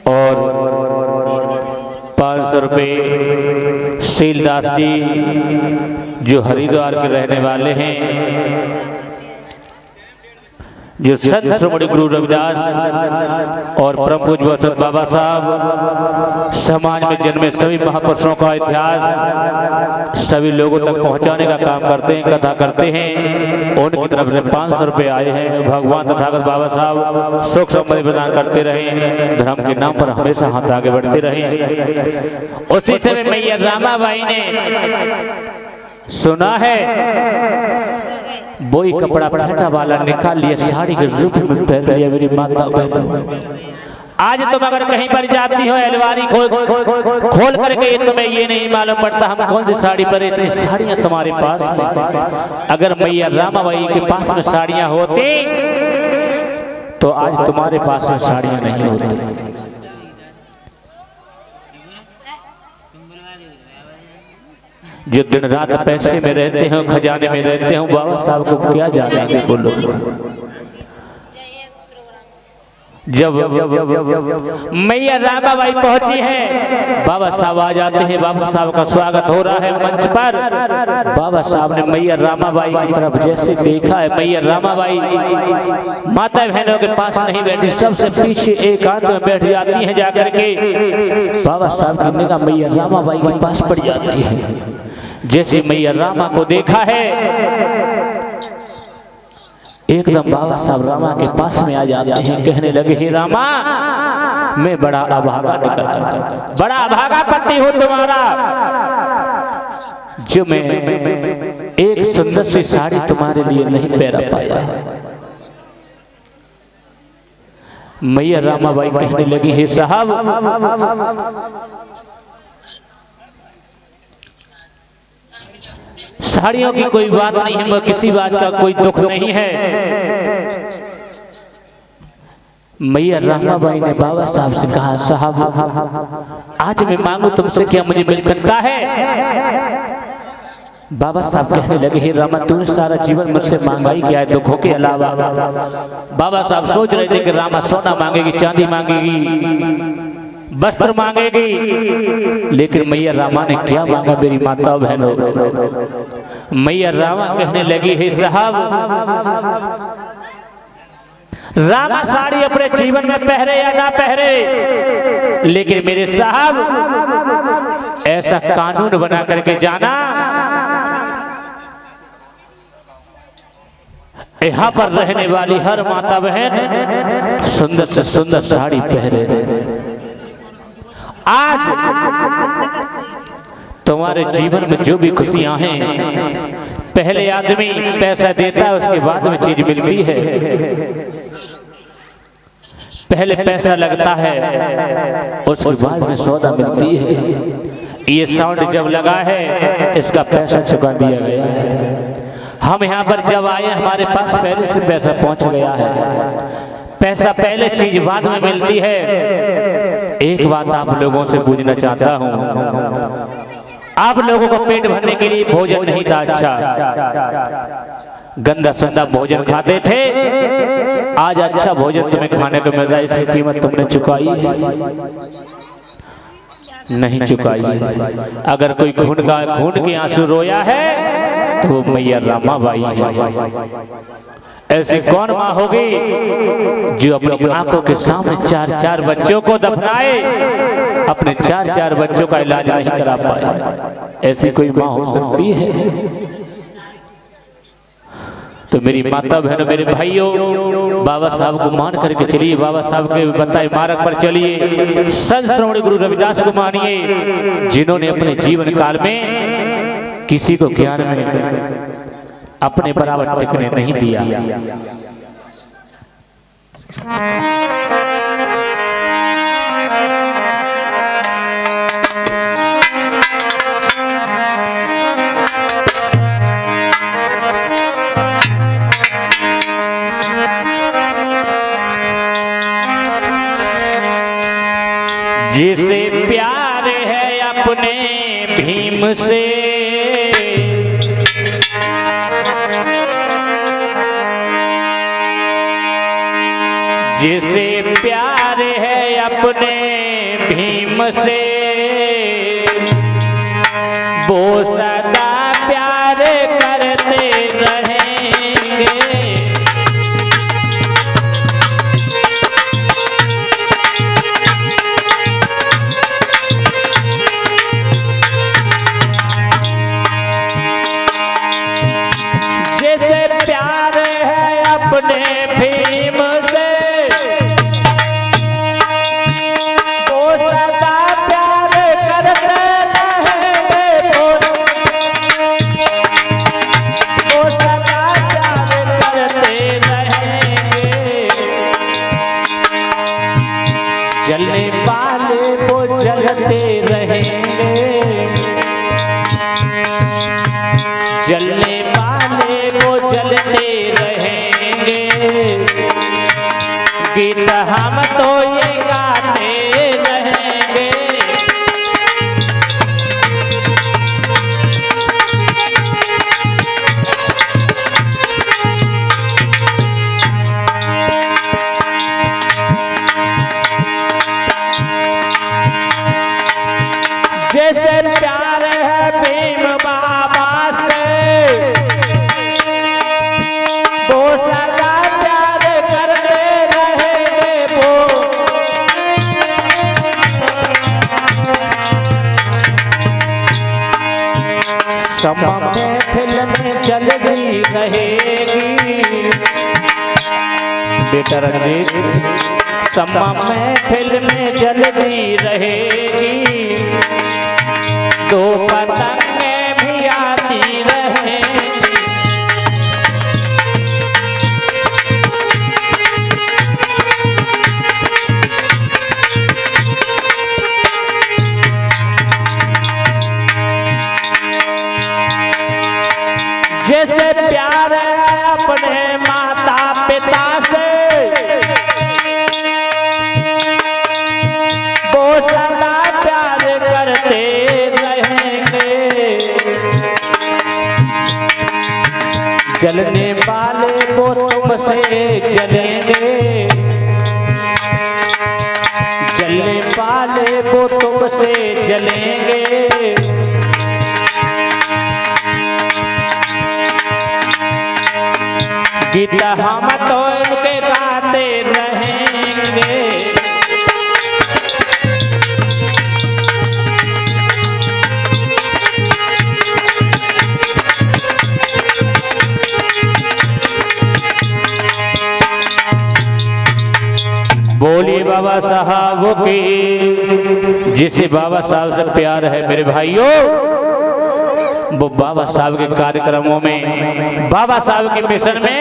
और 500 रुपये शीलदास जी जो हरिद्वार के रहने वाले हैं, जो संत श्रोमणी गुरु रविदास और परम पूज्य वसंत बाबा साहब समाज में जन्मे सभी महापुरुषों का इतिहास सभी लोगों तक पहुंचाने का काम करते हैं, कथा करते हैं। उनकी तरफ से 500 रुपये आए हैं। भगवान तथागत बाबा साहब सुख समृद्धि प्रदान करते रहे, धर्म के नाम पर हमेशा हाथ आगे बढ़ते रहे। उसी समय मैया रामाबाई ने सुना है, वही कपड़ा फेंटा वाला निकाल लिया, साड़ी के रूप में पहन लिया। मेरी माता बहनों, आज तुम अगर कहीं पर जाती हो अलमारी खोल करके तुम्हें ये नहीं मालूम पड़ता हम कौन सी साड़ी पर, इतनी साड़ियां तुम्हारे पास हैं। अगर मैया रामाबाई के पास में साड़ियां होती तो आज तुम्हारे पास में साड़ियां नहीं होती। जो दिन रात पैसे में रहते हैं, खजाने में रहते हैं, बाबा साहब को क्या जानेंगे बोलो। जब मैया रामाबाई पहुंची है, बाबा साहब आ जाते हैं, बाबा साहब का स्वागत हो रहा है मंच पर। बाबा साहब ने मैया रामाबाई की तरफ जैसे देखा है, मैया रामाबाई माता बहनों के पास नहीं बैठी, सबसे पीछे एकांत में बैठ जाती हैं जाकर के। बाबा साहब की निगाह मैया रामाबाई के पास पड़ जाती है। जैसे मैया रामा को देखा है, एकदम बाबा साहब रामा के पास में आ जाते हैं, कहने लगे हे रामा मैं बड़ा अभागा निकला, बड़ा अभागा पति हूं तुम्हारा, जो मैं एक सुंदर सी साड़ी तुम्हारे लिए नहीं पहना पाया। मैया रामाबाई कहने लगी हे साहब साड़ियों की कोई बात नहीं है, किसी बात का कोई दुख नहीं है। मैया रामाबाई ने बाबा साहब से कहा साहब आज मैं मांगू तुमसे क्या मुझे मिल सकता है? बाबा साहब कहने लगे हे रामा तूने सारा जीवन मुझसे मांगा ही क्या है दुखों के अलावा। बाबा साहब सोच रहे थे कि रामा सोना मांगेगी, चांदी मांगेगी, वस्त्र मांगेगी, लेकिन मैया रामा ने क्या मांगा मेरी माता बहनों? मैया रामा कहने लगी हे साहब रामा साड़ी अपने जीवन में पहरे या ना पहरे, लेकिन मेरे साहब ऐसा कानून बना करके जाना यहाँ पर रहने वाली हर माता बहन सुंदर से सुंदर साड़ी पहरे। आज तुम्हारे जीवन में जो भी खुशियां हैं, पहले आदमी पैसा देता है उसके बाद में चीज मिलती है, पहले पैसा लगता है उसके बाद में सौदा मिलती है। ये साउंड जब लगा है इसका पैसा चुका दिया गया है। हम यहाँ पर जब आए हमारे पास पहले से पैसा पहुंच गया है, पैसा पहले चीज बाद में मिलती है। एक बात आप लोगों से पूछना चाहता हूँ, आप लोगों को पेट भरने के लिए भोजन नहीं था, अच्छा गंदा संदा भोजन खाते थे, आज अच्छा भोजन तुम्हें खाने को मिल रहा है, इसकी कीमत तुमने चुकाई है? नहीं चुकाई है। अगर कोई खून के आंसू रोया है तो वो मैया रामाबाई है। ऐसी कौन माँ होगी जो अपनी आंखों के सामने 4-4 बच्चों को दफनाए, अपने 4-4 बच्चों का इलाज नहीं करा पाए? ऐसी कोई माँ हो सकती है? तो मेरी माता बहनों मेरे भाइयों बाबा साहब को मान करके चलिए, बाबा साहब के बताए मार्ग पर चलिए। संत श्रोमणी गुरु रविदास को मानिए जिन्होंने अपने जीवन काल में किसी को ज्ञान में अपने बराबर टिकने नहीं दिया। जिसे प्यार है अपने भीम से, जिसे प्यार है अपने भीम से, वो सदा प्यार करते रहेंगे। जिसे प्यार है अपने भीम से, वो सदा प्यार करते रहेंगे। वो सदा प्यार करते रहेंगे। जलने वाले वो जलते रहेंगे, जलने वाले वो जलते रहेंगे। गीत हम तो ये गाते रहेंगे। जैसे प्यार है भीम बाबा से, वो सदा प्यार करते रहेंगे। वो समा महफिल में चलती रहेगी, बेटा रंजीत, सम्मा महफिल में जल्दी रहेगी, दो पतंगें भी आती रहेंगी। जैसे प्यार है अपने माता पिता से, वो सदा प्यार करते रहेंगे। जलने वाले वो तुमसे जलेंगे, जलने वाले वो तुमसे जलेंगे। गीत हम तो इनके गाते रहेंगे। बोलिए बाबा साहब की। जिसे बाबा साहब से प्यार है मेरे भाइयों, वो बाबा साहब के कार्यक्रमों में, बाबा साहब के मिशन में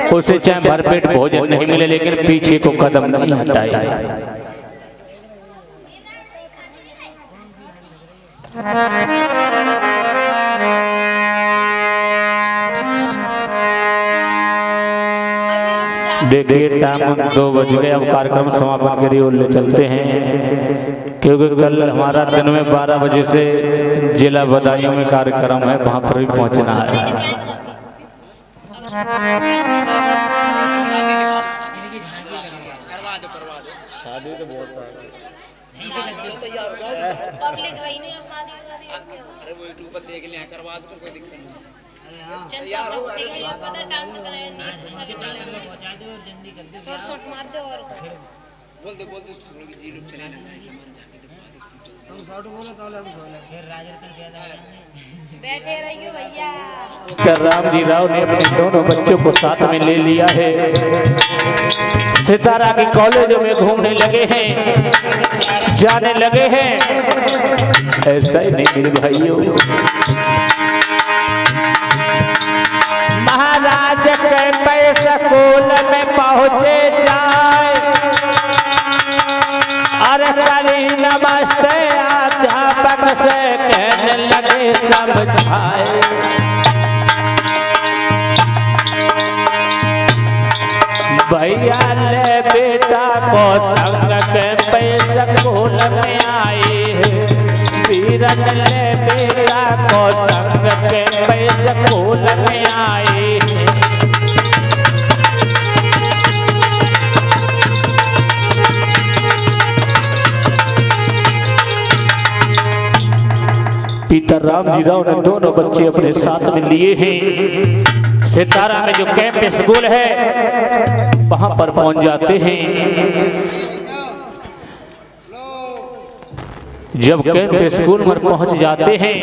उसे चाहे भरपेट भोजन नहीं मिले लेकिन पीछे को कदम नहीं हटाएगा। देखिए टाइम 2 बज गए, अब कार्यक्रम समापन के लिए ले चलते हैं, क्योंकि कल हमारा दिन में 12 बजे से जिला बदायूं में कार्यक्रम है, वहां पर भी पहुंचना है। बैठे रहिए भैया। राम जी राव ने अपने दोनों बच्चों को साथ में ले लिया है, सितारा के कॉलेजों में घूमने लगे हैं, जाने लगे हैं। ऐसा ही नहीं मेरे भाइयों, महाराज के पैसा स्कूल में पहुंचे जाए, अरे करी नमस्ते अध्यापक से कहने लगे समझाए। भैया ले बेटा को संग के पैसा स्कूल में आए हैं, बीरन ले बेटा को संग के पैसा स्कूल में आए हैं। पिता राम जी राव ने दोनों बच्चे अपने साथ में लिए हैं, सितारा में जो कैंप स्कूल है वहां पर पहुंच जाते हैं। जब कैंप स्कूल में पहुंच जाते हैं,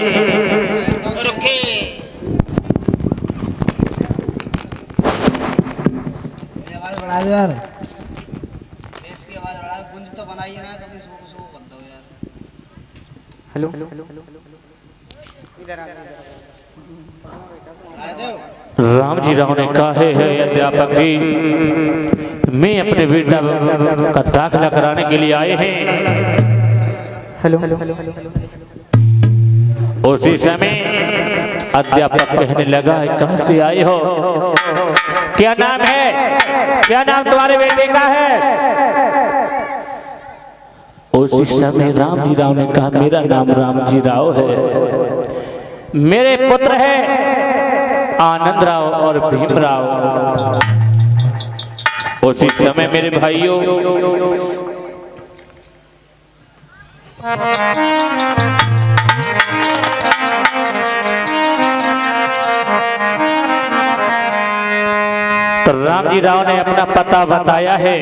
आवाज बढ़ा दो यार, बेस की आवाज बढ़ा, गुंज तो बनाइए ना, तो सो बंद हो यार। हेलो इधर आ राम जी राव ने कहा है अध्यापक जी, मैं अपने बेटा का दाखिला कराने के लिए आए हैं। हेलो उसी समय अध्यापक कहने लगा है, कहां से आए हो, क्या नाम है, क्या नाम तुम्हारे बेटे का है। उसी समय राम जी राव ने कहा, मेरा नाम राम जी राव है, मेरे पुत्र है आनंद राव और भीम राव। उसी समय मेरे भाइयों तो राम जी राव ने अपना पता बताया है।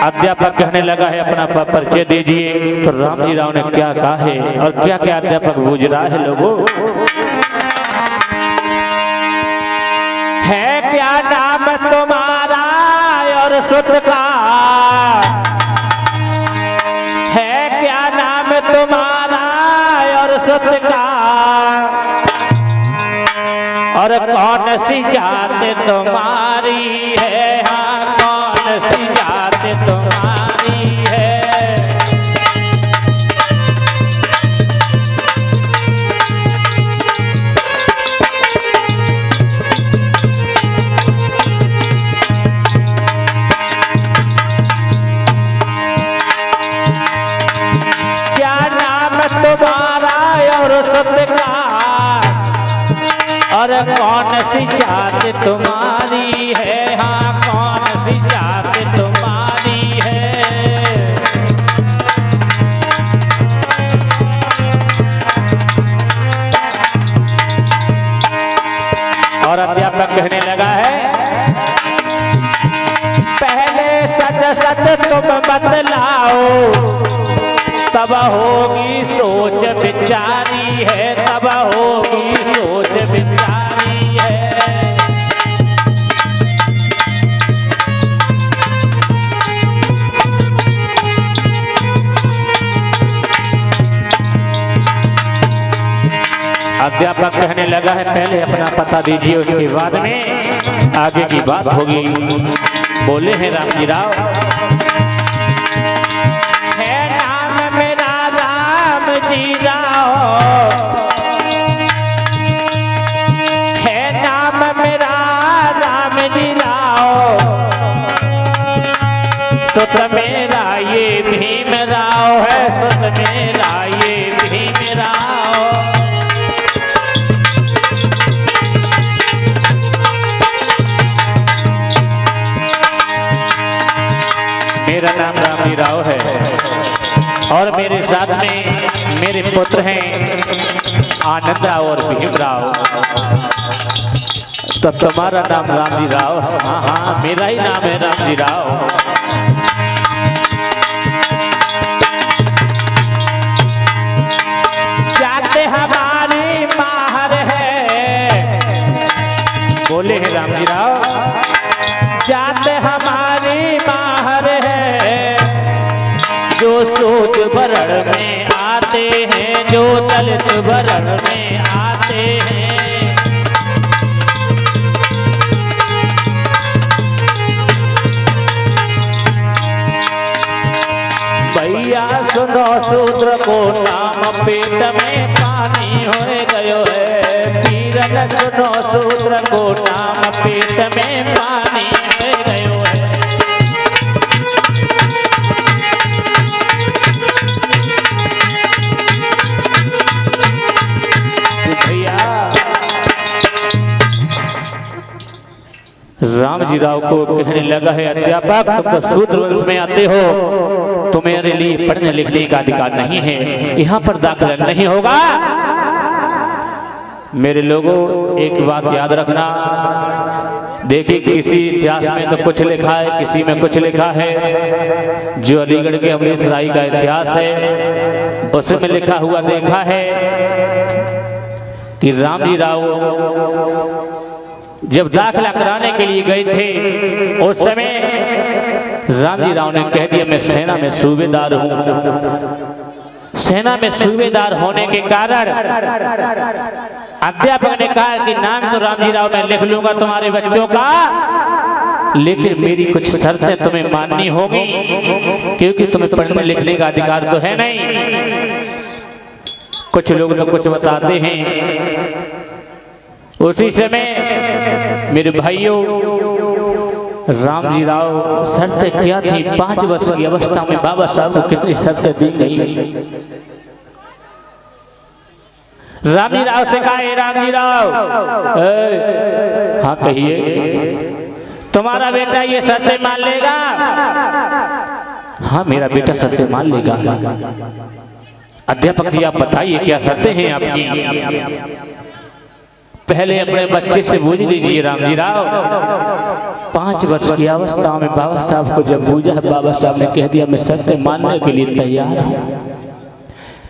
अध्यापक कहने लगा है अपना परिचय दीजिए। तो राम जी राव ने क्या कहा है और क्या क्या अध्यापक बूझ रहा है लोगों। क्या नाम तुम्हारा और सुत का, है क्या नाम तुम्हारा और सुत का, और कौन सी जात तुम्हारी है, हाँ कौन सी जात तुम्हारी है। क्या नाम तुम्हारा और सुत का, और कौन सी जात तुम्हारी है, हाँ कौन सी जात तुम्हारी है। और अध्यापक कहने लगा है, पहले सच सच तुम बतलाओ, तब होगी सोच विचारी है, तब होगी सोच विचारी है। अध्यापक कहने लगा है, पहले अपना पता दीजिए, उसके बाद में आगे की बात होगी। बोले हैं राम जी राव, है नाम मेरा राम जी राव, है नाम मेरा राम जी राव, सुत मेरा ये भीम राव है, सुत मेरा ये भीम राव। मेरा नाम राम जी राव है और मेरे साथ में मेरे पुत्र हैं आनंद राव और भीम राव। तो तुम्हारा नाम राम जी राव? हाँ हाँ, मेरा ही नाम है राम जी राव। जाते हमारी माहर है, बोले हैं राम जी राव, जाते हमारी माहर है, जो सूद भरण में आते हैं, जो दलित भरण में आते हैं। भैया सुनो शूद्र को नाम पेट में पानी हो गयो है, पीरन सुनो शूद्र को नाम पेट में पानी हो गयो है। राम जी राव को कहने लगा है, अध्यापक तुम तो शूद्र वंश में आते हो, तुम्हारे लिए पढ़ने लिखने का अधिकार नहीं है, यहाँ पर दाखिला नहीं होगा। मेरे लोगों एक बात याद रखना, देखिए किसी इतिहास में तो कुछ लिखा है, किसी में कुछ लिखा है। जो अलीगढ़ के अमृतसराय का इतिहास है उसमें लिखा हुआ देखा है कि राम जी राव जब दाखिला कराने के लिए गए थे, उस समय राम जी राव ने कह दिया मैं सेना में सूबेदार हूं। सेना में सूबेदार होने के कारण अध्यापक ने कहा कि नाम तो राम जी राव मैं लिख लूंगा तुम्हारे बच्चों का, लेकिन मेरी कुछ शर्तें तुम्हें माननी होगी, क्योंकि तुम्हें पढ़ने लिखने का अधिकार तो है नहीं। कुछ लोग तो कुछ बताते हैं। उसी समय मेरे भाइयों राम जी राव शर्तें क्या थी, 5 वर्ष की अवस्था में बाबा साहब को कितनी शर्तें दी गई। राम जी राव से कहा, राम जी राव हाँ कहिए, तुम्हारा बेटा ये शर्तें मान लेगा? हाँ मेरा बेटा शर्तें मान लेगा। अध्यापक जी आप बताइए क्या शर्तें हैं आपकी? पहले अपने बच्चे से पूछ लीजिए राम जी राव। 5 वर्ष की अवस्था में बाबा साहब को जब पूछा, बाबा साहब ने कह दिया मैं शर्तें मानने के लिए तैयार हूं।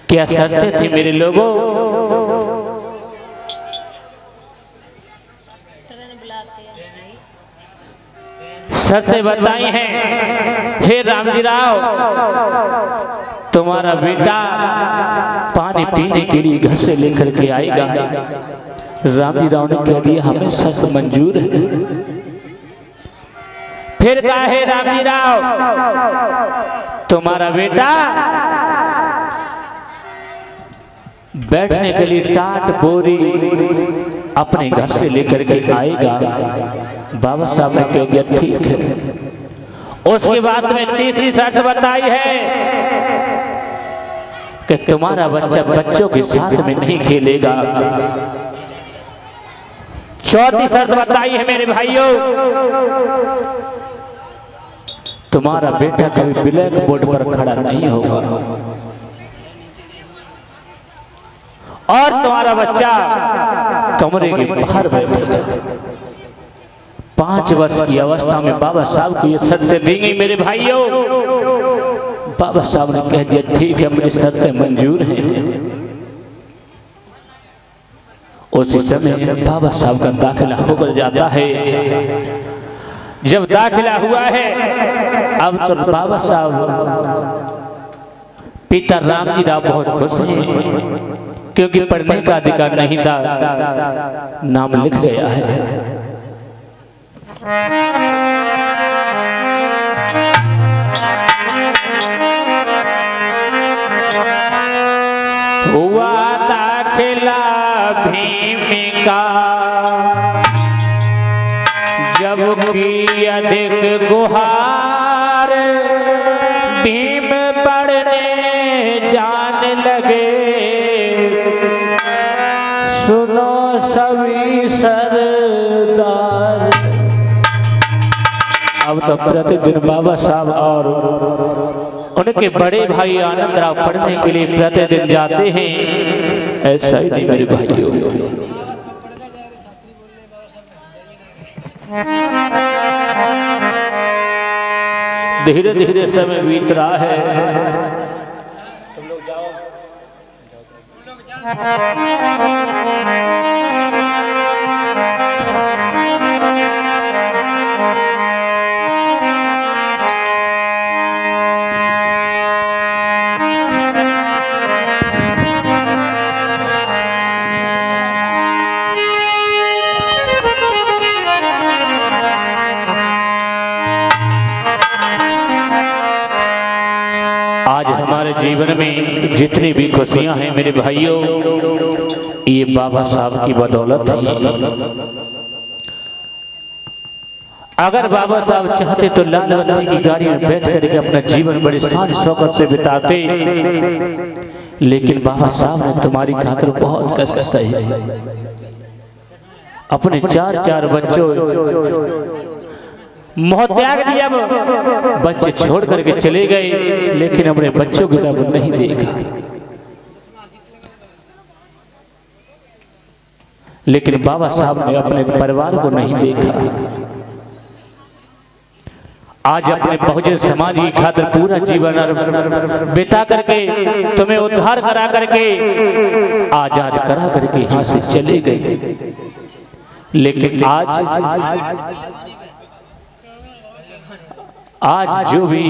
क्या शर्तें थी मेरे लोगों? शर्तें बताई हैं। हे रामजी राव, तुम्हारा बेटा पानी पीने के लिए घर से लेकर के आएगा। रामजी राव ने कह दिया हमें शर्त मंजूर है। फिर कहा है रामजी राव, तुम्हारा बेटा बैठने के लिए टाट बोरी अपने घर से लेकर के आएगा। बाबा साहब ने कह दिया ठीक है। उसके बाद में तीसरी शर्त बताई है कि तुम्हारा बच्चा बच्चों के साथ में नहीं खेलेगा। चौथी शर्त बताई है मेरे भाइयों, तुम्हारा बेटा कभी ब्लैक बोर्ड पर खड़ा नहीं होगा और तुम्हारा बच्चा कमरे के बाहर बैठेगा। 5 वर्ष की अवस्था में बाबा साहब को ये शर्तें दी गई मेरे भाइयों। बाबा साहब ने कह दिया ठीक है, मुझे शर्तें मंजूर हैं। उसी समय बाबा साहब का दाखिला होकर जाता है। जब दाखिला हुआ है, अब तो बाबा साहब पिता रामजी राव बहुत खुश हैं, क्योंकि पढ़ने का अधिकार नहीं था, नाम लिख गया है। हुआ दाखिला भीम का, जब की अधिक गुहार भीम पढ़ने जान लगे। सुनो सभी सरदार। अब तो प्रतिदिन बाबा साहब और उनके बड़े भाई आनंद राव पढ़ने के लिए प्रतिदिन जाते हैं। ऐसा ही नहीं मेरे भाइयों, धीरे धीरे समय बीत रहा है। तुम लोग जाओ। आज हमारे जीवन में जितनी भी खुशियां हैं मेरे भाइयों, ये बाबा साहब की बदौलत है। अगर बाबा साहब चाहते तो लाल बत्ती की गाड़ी में बैठ करके अपना जीवन बड़े शान शौकत से बिताते, लेकिन बाबा साहब ने तुम्हारी खातिर बहुत कष्ट सहे। अपने 4 बच्चों मोह त्याग दिया, बच्चे छोड़ करके चले गए, लेकिन अपने बच्चों की तरफ नहीं देखा। लेकिन बाबा साहब ने अपने परिवार को नहीं देखा। आज अपने बहुजन समाज की खातिर पूरा जीवन बिता करके तुम्हें उद्धार करा करके आजाद करा करके यहां से चले गए। लेकिन आज जो भी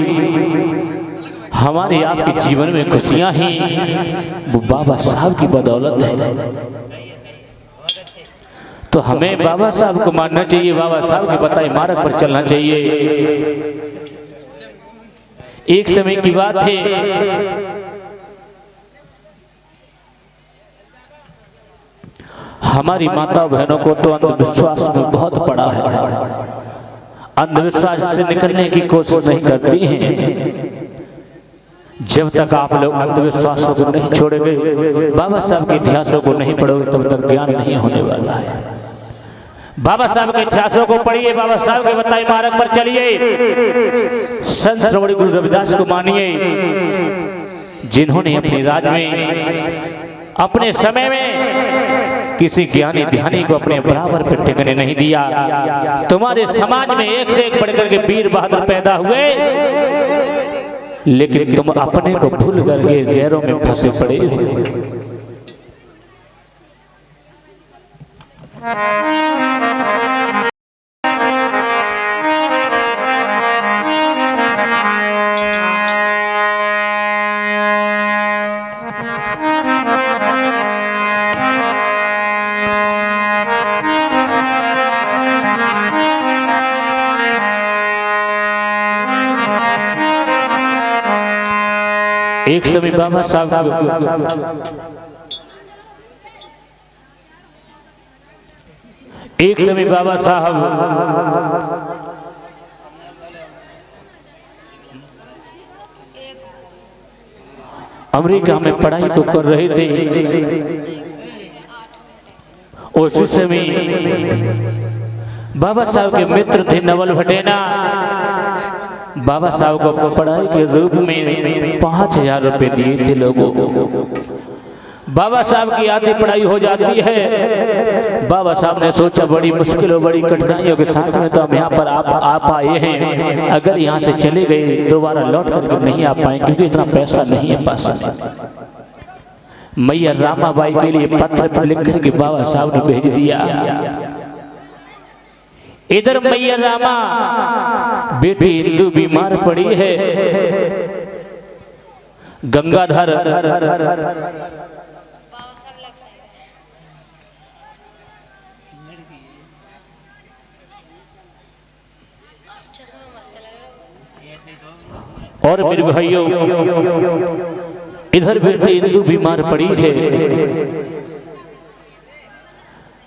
हमारे आपके जीवन में खुशियां हैं वो बाबा साहब की बदौलत है। तो हमें बाबा साहब को मानना चाहिए, बाबा साहब के बताए मार्ग पर चलना चाहिए। एक समय की बात है, हमारी माता बहनों को तो अंधविश्वास में बहुत पड़ा है, अंधविश्वास से निकलने की कोशिश नहीं करती हैं। जब तक आप लोग अंधविश्वासों को नहीं छोड़ोगे, बाबा साहब के इतिहासों को नहीं पढ़ोगे, तब तक ज्ञान नहीं होने वाला है। बाबा साहब के इतिहासों को पढ़िए, बाबा साहब के बताए मार्ग पर चलिए, संत श्रोमणी गुरु रविदास को मानिए, जिन्होंने अपने राज में अपने समय में किसी ज्ञानी ध्यानी को अपने बराबर पर टिकने नहीं दिया। तुम्हारे समाज में एक से एक बढ़कर के वीर बहादुर पैदा हुए, लेकिन तुम अपने को भूल करके गैरों में फंसे पड़े हो। एक समय बाबा साहब अमेरिका में पढ़ाई को कर रहे थे। उसी समय बाबा साहब के मित्र थे नवल भटेना। बाबा साहब को पढ़ाई के रूप में 5,000 रुपए दिए थे लोगों को। बाबा साहब की आधी पढ़ाई हो जाती है। बाबा साहब ने सोचा बड़ी मुश्किल और बड़ी कठिनाइयों के साथ में तो हम यहाँ पर आप आए हैं, अगर यहाँ से चले गए दोबारा लौट करके नहीं आ पाएंगे क्योंकि इतना पैसा नहीं है पास में। मैया रामाबाई के लिए पत्र लिख करके बाबा साहब ने भेज दिया। इधर मैया रामा बेटी हिंदू बीमार पड़ी है। गंगाधर और मेरे भाइयों इधर बेटी हिंदू बीमार पड़ी है।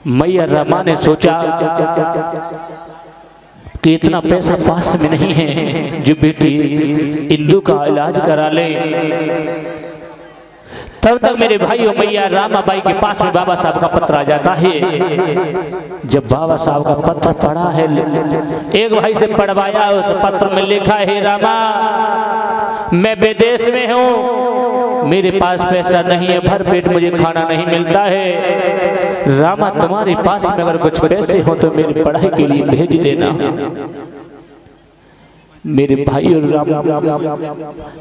मैया रामा ने सोचा कि इतना पैसा पास में नहीं है जो बेटी इंदु का इलाज करा ले। तब तक मेरे भाइयों मैया रामाबाई के पास में बाबा साहब का पत्र आ जाता है। जब बाबा साहब का पत्र पढ़ा है, एक भाई से पढ़वाया, उस पत्र में लिखा है, रामा मैं विदेश में हूँ, मेरे पास पैसा नहीं है, भर पेट मुझे खाना नहीं मिलता है। रामा तुम्हारे पास में अगर कुछ पैसे हो तो मेरी पढ़ाई के लिए भेज देना। मेरे भाई और राम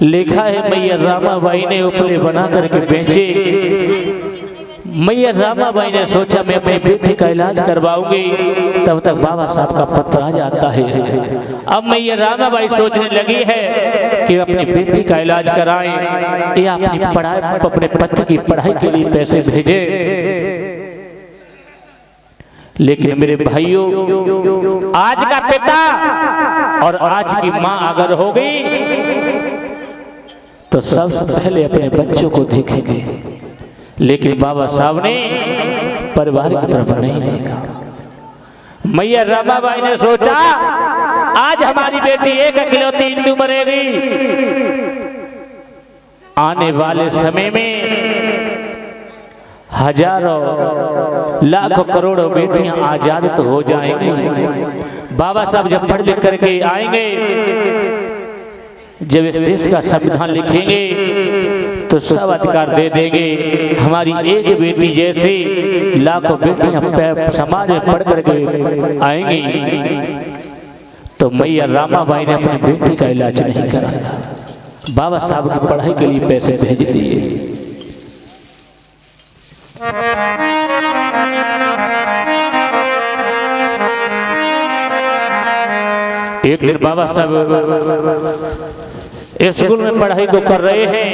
लिखा है मैया रामाबाई ने उपले बना करके बेचे। मैया रामाबाई ने सोचा मैं अपनी बेटी का इलाज करवाऊंगी। तब तक बाबा साहब का पत्र आ जाता है। अब मैया रामाबाई सोचने लगी है कि अपनी बेटी का इलाज कराएं या अपनी पढ़ाई अपने पति की पढ़ाई के लिए पैसे भेजे। लेकिन मेरे भाइयों आज का पिता और आज की माँ अगर हो गई तो सबसे पहले अपने बच्चों को देखेंगे। लेकिन बाबा साहब ने परिवार की तरफ नहीं देखा। मैया रामाबाई ने सोचा आज हमारी बेटी एक इकलौती हिंदू मरेगी, आने वाले समय में हजारों लाखों करोड़ों बेटियां आजाद तो हो जाएंगी। बाबा साहब जब पढ़ लिख करके आएंगे, जब इस देश का संविधान लिखेंगे तो सब अधिकार दे देंगे। हमारी एक बेटी जैसी लाखों बेटियां समाज में पढ़ करके आएंगी। तो मैया रामाबाई ने अपनी बेटी का इलाज नहीं कराया, बाबा साहब की पढ़ाई के लिए पैसे भेज दिए। एक दिन बाबा साहब स्कूल में पढ़ाई को कर रहे हैं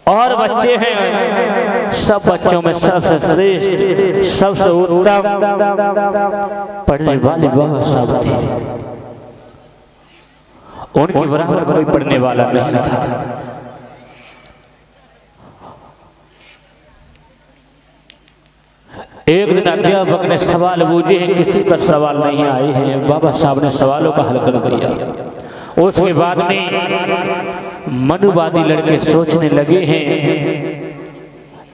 और बच्चे हैं, सब बच्चों में सबसे श्रेष्ठ सबसे उत्तम पढ़ने वाले बाबा साहब थे। उनके बराबर कोई पढ़ने वाला नहीं था। एक दिन अध्यापक ने सवाल पूछे हैं, किसी पर सवाल नहीं आए हैं। बाबा साहब ने सवालों का हल कर दिया। उसके बाद में मनुवादी लड़के सोचने लगे हैं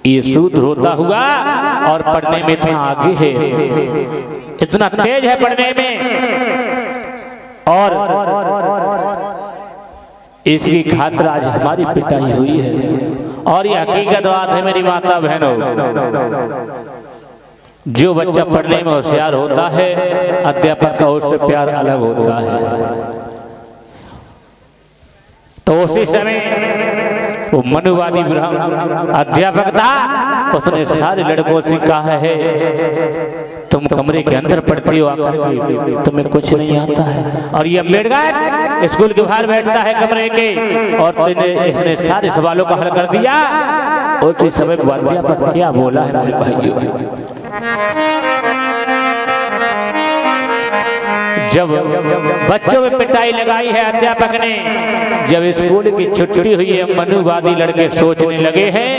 ये शूद्र होता हुआ और पढ़ने में इतना आगे है, इतना तेज है पढ़ने में, और इसकी खातिर आज हमारी पिटाई हुई है। और ये हकीकत बात है मेरी माता बहनों, जो बच्चा पढ़ने में होशियार होता है अध्यापक का उससे प्यार अलग होता है। तो उसी समय वो मनुवादी ब्राह्मण अध्यापक था, उसने सारे लड़कों से कहा है तुम कमरे के अंदर पढ़ती हो आकर के, तुम्हें कुछ नहीं आता है। और ये अम्बेडकर स्कूल के बाहर बैठता है कमरे के, और इसने सारे सवालों का हल कर दिया। उसी समय अध्यापक क्या बोला है मेरे भाइयों, जब बच्चों में पिटाई लगाई है अध्यापक ने, जब स्कूल की छुट्टी हुई है, मनुवादी लड़के सोचने लगे हैं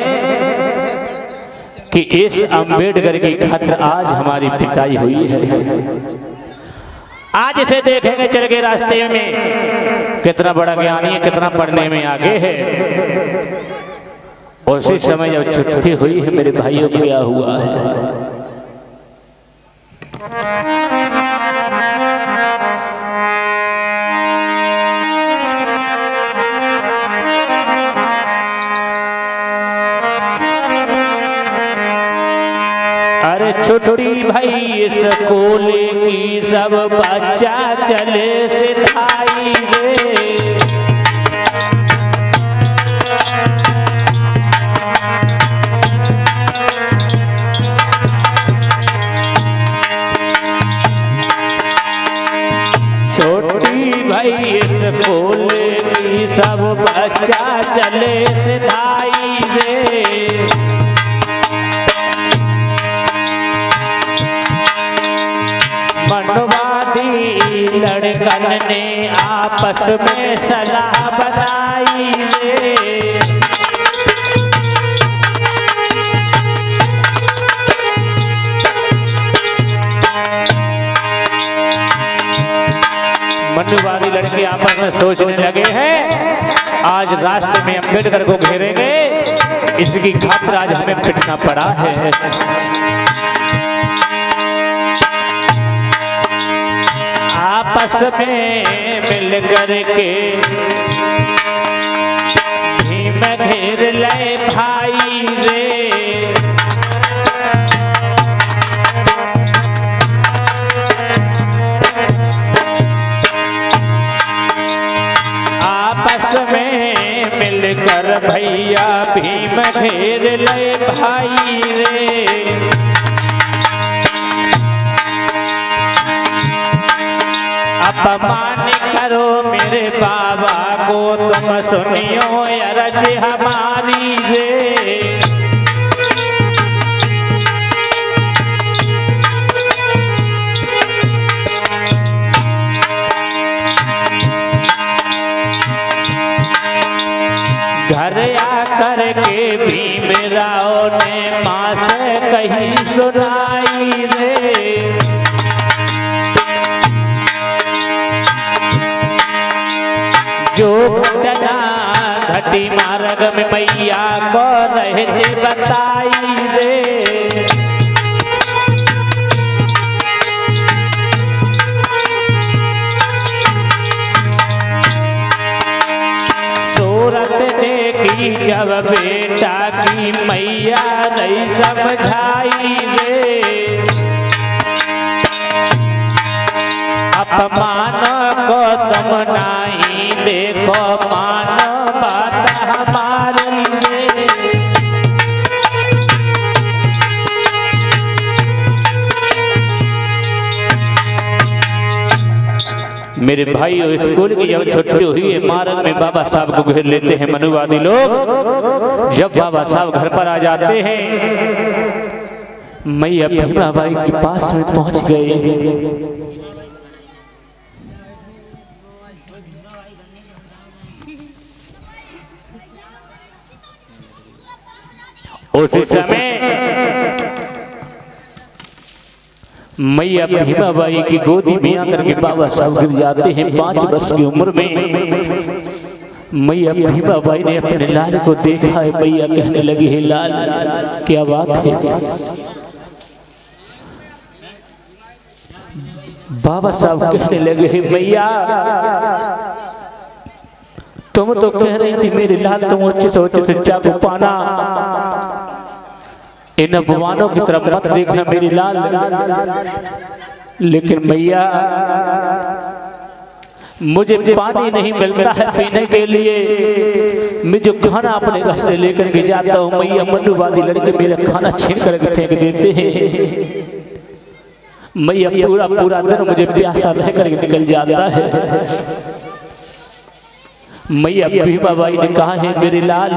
कि इस अंबेडकर की खातिर आज हमारी पिटाई हुई है, आज इसे देखेंगे चल के रास्ते में कितना बड़ा ज्ञानी है, कितना पढ़ने में आगे है। उसी समय जब छुट्टी हुई है मेरे भाइयों, क्या हुआ है? अरे छुट्टी भाई स्कूल की, सब बच्चा चले सिधाई रे। छोटी भाई स्कूल की, सब बच्चा चले सिधाई रे। मनुवादी लड़कन ने आपस में सलाह बनाई रे। मनुवादी लड़के आपस में सोचने लगे हैं, आज रास्ते में अंबेडकर को घेरेंगे, इसकी खातिर आज हमें पिटना पड़ा है। आपस में मिल कर के भीम घेर ले भाई रे। आपस में मिल कर भैया भीम घेर ले भाई रे। अपमान करो मेरे बाबा को, तुम सुनियो अरज हमारी रे। घर आकर के भीमराव ने माँ से कही सुनाई रे। जो घटना घटी मार्ग में मैया को रहते बताई रे। सूरत देखी जब बेटा की मैया नहीं समझाई रे। अपमान को तुम नहीं देखो, मान बात हमारी रे। मेरे भाई स्कूल की जब छुट्टी हुई है, मार्ग में बाबा साहब को घेर लेते हैं मनुवादी लोग। जब बाबा साहब घर पर आ जाते हैं, मैया भीमाबाई के पास में पहुंच गए। उसी समय मैया भीमाबाई की गोदी में आकर के बाबा साहब गिर जाते हैं 5 वर्ष की उम्र में। मैया भीमाबाई ने अपने लाल को देखा है। मैया कहने लगी है, लाल क्या बात है? बाबा साहब कहने लगे हैं, मैया तुम तो कह रही थी मेरे लाल तुम उच्च से उच्च शिक्षा को पाना, इन अपमानों की तरफ मत देखना मेरी लाल। लेकिन मैया मुझे पानी नहीं मिलता है पीने के लिए, मैं जो खाना अपने घर से लेकर के जाता हूँ, मैया मनुवादी लड़के मेरा खाना छीन करके फेंक देते हैं। मैया पूरा पूरा दिन मुझे प्यासा रह करके निकल जाता है। मैया भीमाबाई ने कहा है, मेरे लाल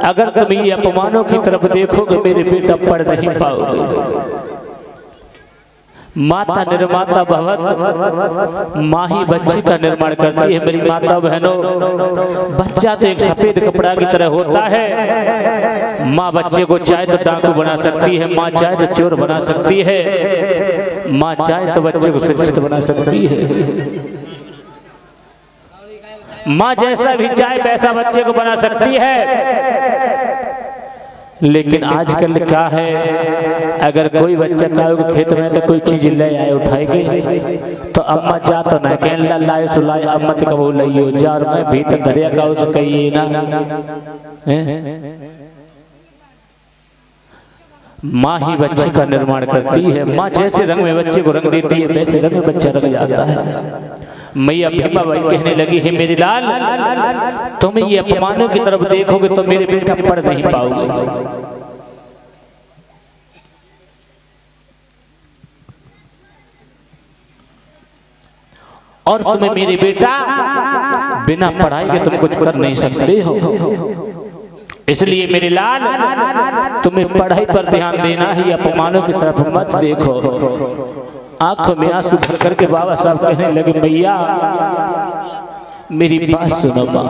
अगर तुम ये अपमानों की तरफ देखोगे मेरे बेटा पढ़ नहीं पाओगे। माता निर्माता भवत, माँ ही बच्चे का निर्माण करती है। मेरी माता बहनों, बच्चा तो एक सफेद कपड़ा की तरह होता है। माँ बच्चे को चाहे तो डाकू बना सकती है, माँ चाहे तो चोर बना सकती है, माँ चाहे तो बच्चे को शिक्षित बना सकती है। माँ जैसा भी चाहे वैसा बच्चे को बना सकती है। लेकिन आजकल क्या है, अगर कोई बच्चा का खेत में तो कोई चीज ले आए उठाएगी तो अम्मा जा तो ना कहने लाए सुलाए अम्मा तो कबो लइयो जार में भीतर दरिया का उस कहिए ना। माँ ही बच्चे का निर्माण करती है। माँ जैसे रंग में बच्चे को रंग देती है वैसे रंग में बच्चा रंग जाता है। मैया भीमा बाई कहने लगी है मेरे लाल, तुम ये अपमानों की तरफ देखोगे तो मेरे बेटा पढ़ नहीं पाओगे। और तुम्हें मेरे बेटा बिना पढ़ाई के तुम कुछ कर नहीं सकते हो। इसलिए मेरे लाल तुम्हें पढ़ाई पर ध्यान देना ही, अपमानों की तरफ मत देखो। आंखों में आंसू भर करके बाबा साहब कहने लगे मैया मेरी बात सुनो माँ।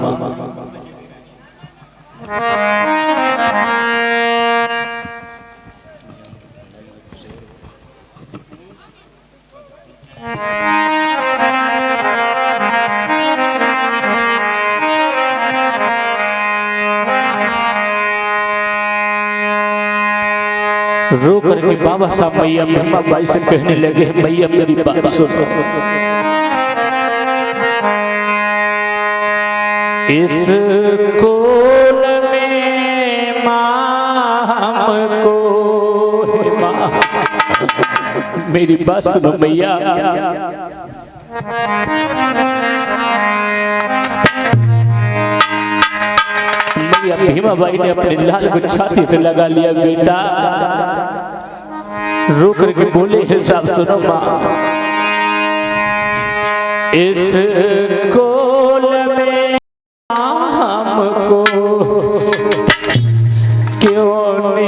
रो करके बाबा साहब मैया भीमा बाई से कहने लगे मैया मेरी बात सुनो। इस कोल में माँ को है माँ, मेरी बात सुनो मैया। मैया भीमा बाई ने अपने लाल को छाती से लगा लिया। बेटा रो करके बोले हिसाब सुनो माँ। इसको